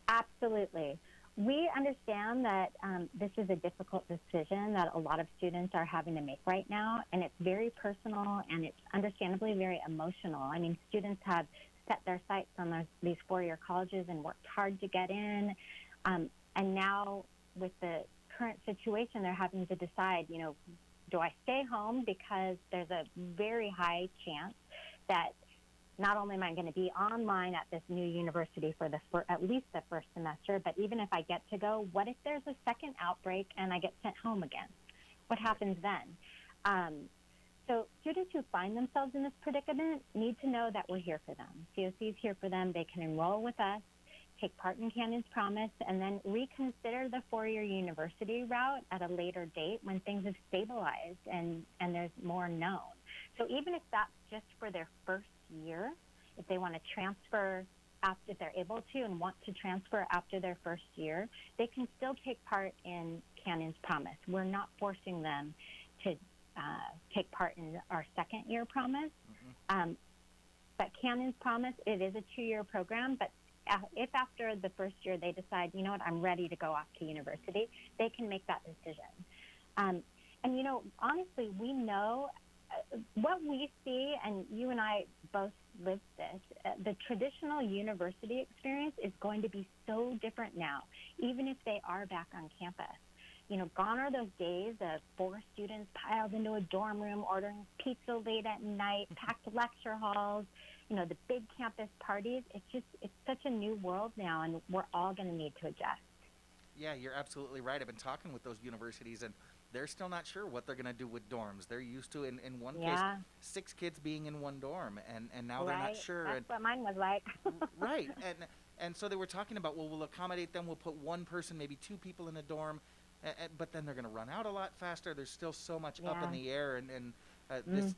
Absolutely. We understand that this is a difficult decision that a lot of students are having to make right now, and it's very personal, and it's understandably very emotional. I mean, students have set their sights on these 4-year colleges and worked hard to get in, and now with the current situation, they're having to decide, you know, do I stay home because there's a very high chance that not only am I going to be online at this new university for at least the first semester, but even if I get to go, what if there's a second outbreak and I get sent home again? What happens then? So students who find themselves in this predicament need to know that we're here for them. COC is here for them. They can enroll with us. take part in Canyon's Promise, and then reconsider the four-year university route at a later date when things have stabilized and there's more known. So even if that's just for their first year, if they want to transfer if they're able to and want to transfer after their first year, they can still take part in Canyon's Promise. We're not forcing them to take part in our second year promise. But Canyon's Promise, it is a 2-year program, but if after the first year they decide, you know what, I'm ready to go off to university, they can make that decision. And, you know, honestly, we know what we see, and you and I both lived this, the traditional university experience is going to be so different now, even if they are back on campus. You know, gone are those days of 4 students piled into a dorm room, ordering pizza late at night, packed lecture halls, you know, the big campus parties. It's such a new world now, and we're all going to need to adjust. Yeah, you're absolutely right. I've been talking with those universities, and they're still not sure what they're going to do with dorms. They're used to, in one case, 6 kids being in one dorm, and now they're not sure. That's what mine was like. Right, and so they were talking about, well, we'll accommodate them. We'll put 1 person, maybe 2 people in a dorm, but then they're going to run out a lot faster. There's still so much up in the air, and this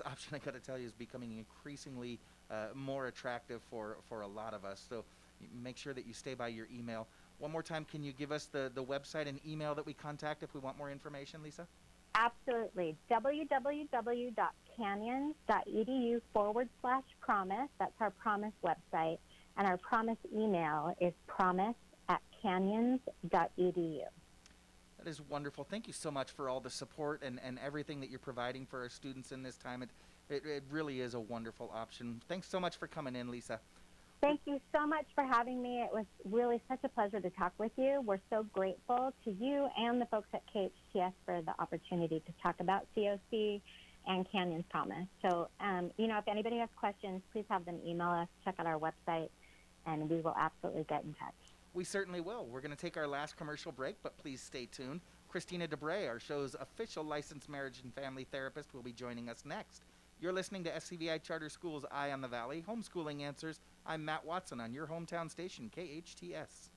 option, I got to tell you, is becoming increasingly more attractive for a lot of us. So make sure that you stay by your email. One more time, can you give us the website and email that we contact if we want more information, Lisa? Absolutely. www.canyons.edu/promise. That's our Promise website. And our Promise email is promise@canyons.edu. That is wonderful. Thank you so much for all the support and everything that you're providing for our students in this time. It really is a wonderful option. Thanks so much for coming in, Lisa. Thank you so much for having me. It was really such a pleasure to talk with you. We're so grateful to you and the folks at KHTS for the opportunity to talk about COC and Canyon's Promise. So, you know, if anybody has questions, please have them email us, check out our website, and we will absolutely get in touch. We certainly will. We're going to take our last commercial break, but please stay tuned. Kristina de Bree, our show's official licensed marriage and family therapist, will be joining us next. You're listening to SCVi Charter School's Eye on the Valley, Homeschooling Answers. I'm Matt Watson on your hometown station, KHTS.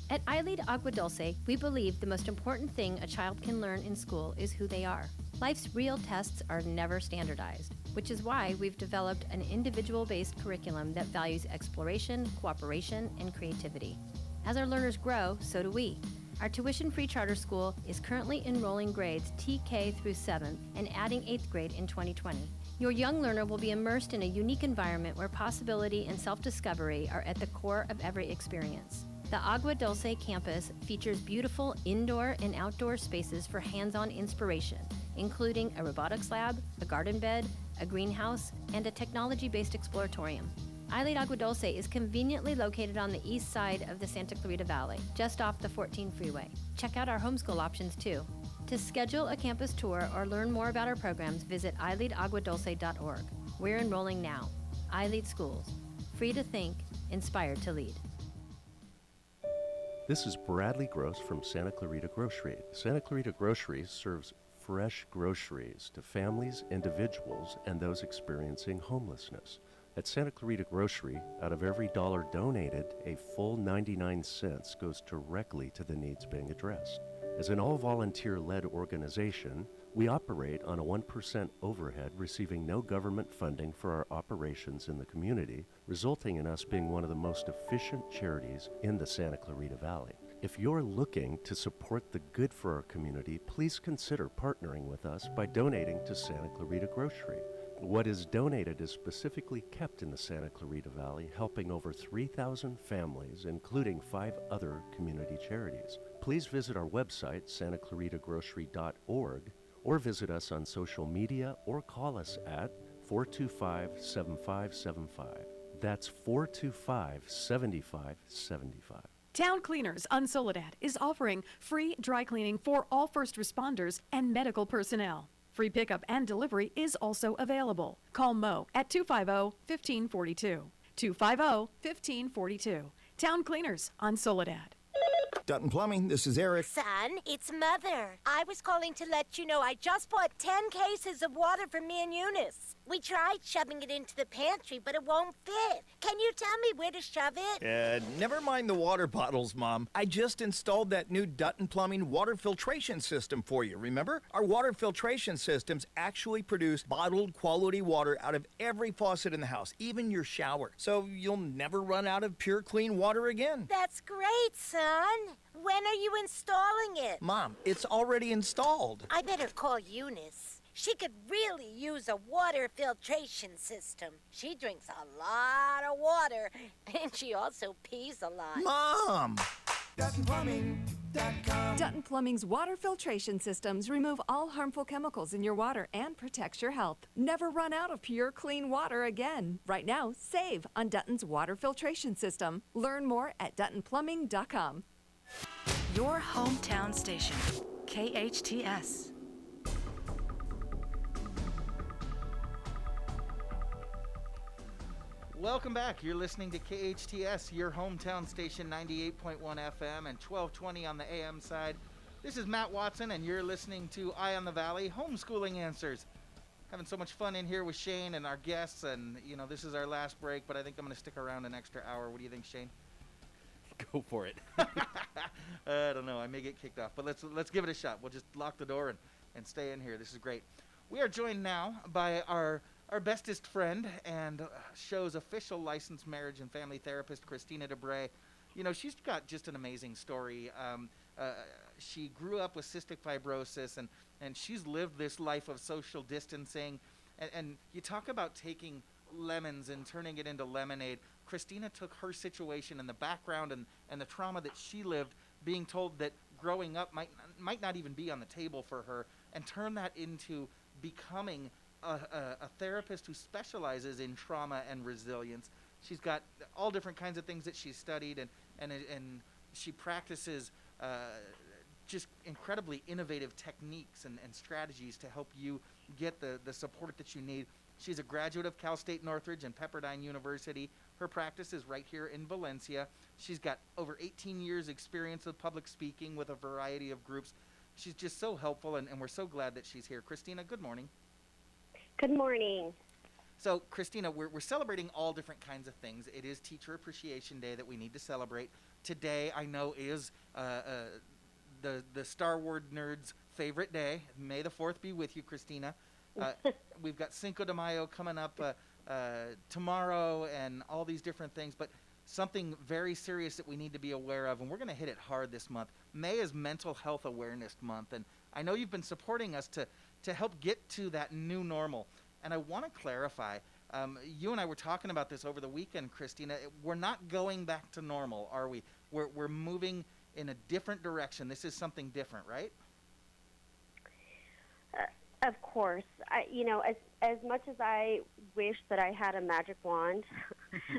At iLEAD Agua Dulce, we believe the most important thing a child can learn in school is who they are. Life's real tests are never standardized, which is why we've developed an individual-based curriculum that values exploration, cooperation, and creativity. As our learners grow, so do we. Our tuition-free charter school is currently enrolling grades TK through 7th and adding 8th grade in 2020. Your young learner will be immersed in a unique environment where possibility and self-discovery are at the core of every experience. The Agua Dulce campus features beautiful indoor and outdoor spaces for hands-on inspiration, including a robotics lab, a garden bed, a greenhouse, and a technology-based exploratorium. iLEAD Agua Dulce is conveniently located on the east side of the Santa Clarita Valley, just off the 14 freeway. Check out our homeschool options too. To schedule a campus tour or learn more about our programs, visit iLeadAguadulce.org. We're enrolling now. iLEAD Schools. Free to think, inspired to lead. This is Bradley Gross from Santa Clarita Grocery. Santa Clarita Grocery serves fresh groceries to families, individuals, and those experiencing homelessness. At Santa Clarita Grocery, out of every dollar donated, a full 99 cents goes directly to the needs being addressed. As an all-volunteer-led organization, we operate on a 1% overhead, receiving no government funding for our operations in the community, resulting in us being one of the most efficient charities in the Santa Clarita Valley. If you're looking to support the good for our community, please consider partnering with us by donating to Santa Clarita Grocery. What is donated is specifically kept in the Santa Clarita Valley, helping over 3,000 families, including 5 other community charities. Please visit our website, santaclaritagrocery.org, or visit us on social media or call us at 425-7575. That's 425-7575. Town Cleaners on Soledad is offering free dry cleaning for all first responders and medical personnel. Free pickup and delivery is also available. Call Mo at 250-1542. 250-1542. Town Cleaners on Soledad. Dutton Plumbing, this is Eric. Son, it's Mother. I was calling to let you know I just bought 10 cases of water for me and Eunice. We tried shoving it into the pantry, but it won't fit. Can you tell me where to shove it? Never mind the water bottles, Mom. I just installed that new Dutton Plumbing water filtration system for you, remember? Our water filtration systems actually produce bottled quality water out of every faucet in the house, even your shower. So you'll never run out of pure, clean water again. That's great, son. When are you installing it? Mom, it's already installed. I better call Eunice. She could really use a water filtration system. She drinks a lot of water, and she also pees a lot. Mom! DuttonPlumbing.com. Dutton Plumbing's water filtration systems remove all harmful chemicals in your water and protects your health. Never run out of pure, clean water again. Right now, save on Dutton's water filtration system. Learn more at DuttonPlumbing.com. Your hometown station, KHTS. Welcome back. You're listening to KHTS, your hometown station, 98.1 FM and 1220 on the AM side. This is Matt Watson, and you're listening to Eye on the Valley, Homeschooling Answers. Having so much fun in here with Shane and our guests, and, you know, this is our last break, but I think I'm going to stick around an extra hour. What do you think, Shane? Go for it. I don't know. I may get kicked off, but let's give it a shot. We'll just lock the door and stay in here. This is great. We are joined now by our bestest friend and show's official licensed marriage and family therapist, Kristina de Bree. You know, she's got just an amazing story. She grew up with cystic fibrosis, and she's lived this life of social distancing. And you talk about taking lemons and turning it into lemonade. Kristina took her situation and the background and the trauma that she lived, being told that growing up might not even be on the table for her, and turned that into becoming a therapist who specializes in trauma and resilience. She's got all different kinds of things that she's studied, and she practices just incredibly innovative techniques and strategies to help you get the support that you need. She's a graduate of Cal State Northridge and Pepperdine University. Her practice is right here in Valencia. She's got over 18 years experience with public speaking with a variety of groups. She's just so helpful, and we're so glad that she's here. Kristina, good morning. Good morning. So, Kristina, we're celebrating all different kinds of things. It is Teacher Appreciation Day that we need to celebrate. Today, I know, is the Star Wars nerds' favorite day. May the 4th be with you, Kristina. We've got Cinco de Mayo coming up tomorrow and all these different things, but something very serious that we need to be aware of, and we're going to hit it hard this month. May is Mental Health Awareness Month, and I know you've been supporting us to help get to that new normal. And I want to clarify, you and I were talking about this over the weekend, Kristina. We're not going back to normal, are we? We're moving in a different direction. This is something different, right? Of course. As much as I wish that I had a magic wand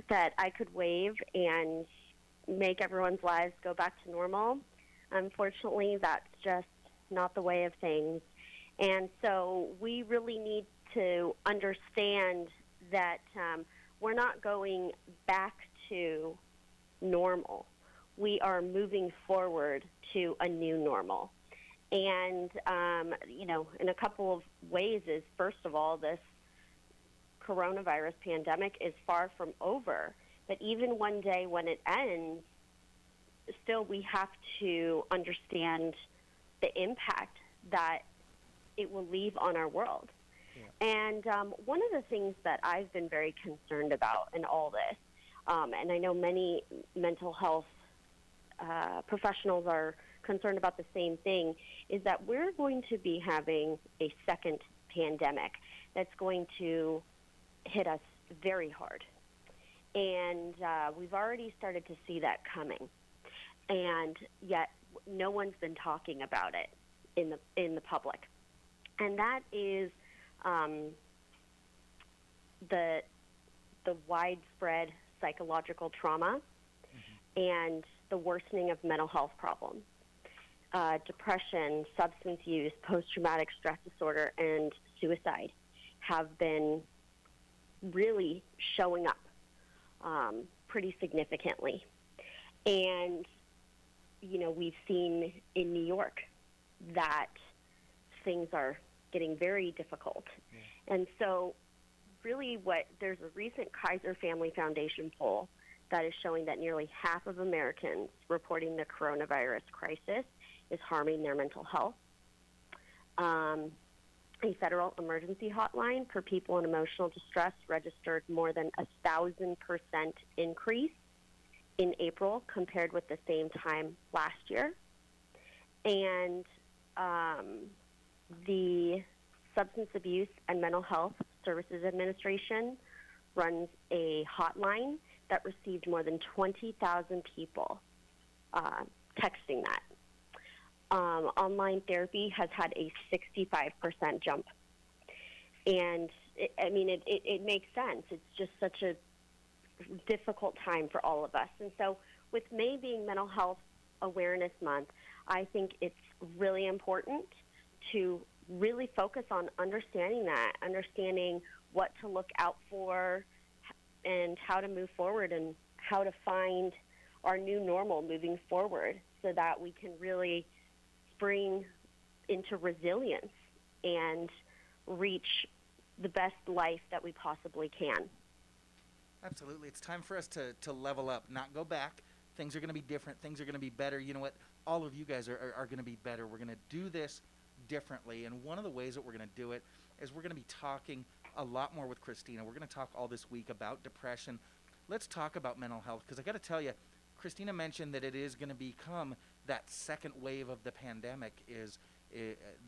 that I could wave and make everyone's lives go back to normal, unfortunately, that's just not the way of things. And so we really need to understand that we're not going back to normal. We are moving forward to a new normal. And, in a couple of ways is, first of all, this coronavirus pandemic is far from over. But even one day when it ends, still we have to understand the impact that it will leave on our world. Yeah. And one of the things that I've been very concerned about in all this, and I know many mental health professionals are concerned about the same thing, is that we're going to be having a second pandemic that's going to hit us very hard. And we've already started to see that coming. And yet no one's been talking about it in the public. And that is the widespread psychological trauma and the worsening of mental health problems. Depression, substance use, post-traumatic stress disorder, and suicide have been really showing up pretty significantly. And, we've seen in New York that things are getting very difficult. Yeah. And so really there's a recent Kaiser Family Foundation poll that is showing that nearly half of Americans reporting the coronavirus crisis is harming their mental health. A federal emergency hotline for people in emotional distress registered more than 1,000% increase in April compared with the same time last year. And the Substance Abuse and Mental Health Services Administration runs a hotline that received more than 20,000 people texting that. Online therapy has had a 65% jump. And it makes sense. It's just such a difficult time for all of us. And so with May being Mental Health Awareness Month, I think it's really important to really focus on understanding what to look out for and how to move forward and how to find our new normal moving forward so that we can really spring into resilience and reach the best life that we possibly can. Absolutely. It's time for us to level up, not go back. Things are going to be different. Things are going to be better. You know what? All of you guys are going to be better. We're going to do this differently. And one of the ways that we're going to do it is we're going to be talking a lot more with Christina. We're going to talk all this week about depression. Let's talk about mental health, because I got to tell you, Christina mentioned that it is going to become that second wave of the pandemic is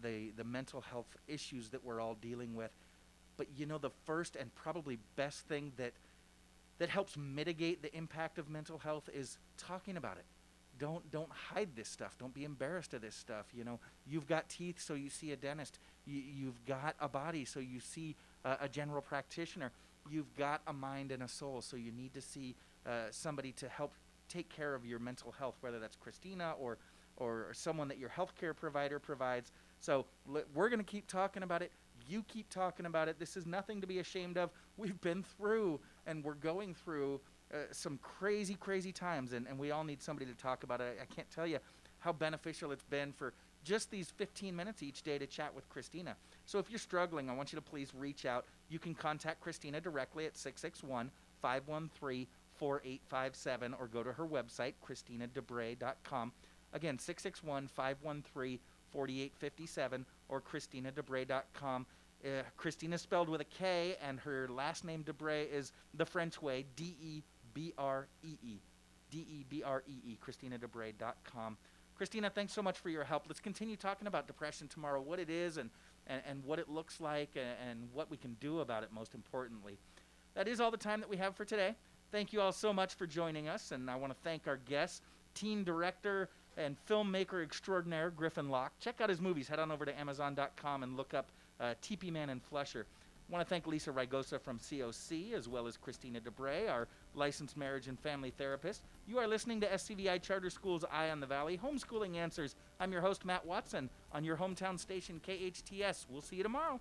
the mental health issues that we're all dealing with. But the first and probably best thing that helps mitigate the impact of mental health is talking about it. Don't hide this stuff. Don't be embarrassed of this stuff. You've got teeth, so you see a dentist. You've got a body, so you see a general practitioner. You've got a mind and a soul, so you need to see somebody to help take care of your mental health, whether that's Christina or someone that your healthcare provider provides. So we're going to keep talking about it. You keep talking about it. This is nothing to be ashamed of. We've been through and we're going through some crazy, crazy times, and we all need somebody to talk about it. I can't tell you how beneficial it's been for just these 15 minutes each day to chat with Christina. So if you're struggling, I want you to please reach out. You can contact Christina directly at 661-513-4857 or go to her website, ChristinaDeBree.com. Again, 661-513-4857 or ChristinaDeBree.com. Christina spelled with a K, and her last name Debray is the French way, D-E-B-R-E-E. D-E-B-R-E-E, ChristinaDeBree.com. Christina, thanks so much for your help. Let's continue talking about depression tomorrow, what it is and what it looks like and what we can do about it, most importantly. That is all the time that we have for today. Thank you all so much for joining us, and I want to thank our guests, teen director and filmmaker extraordinaire Griffin Loch. Check out his movies. Head on over to Amazon.com and look up Tepee Man and Flusher. I want to thank Lisa Raigosa from COC, as well as Kristina de Bree, our licensed marriage and family therapist. You are listening to SCVi Charter School's Eye on the Valley, Homeschooling Answers. I'm your host, Matt Watson, on your hometown station, KHTS. We'll see you tomorrow.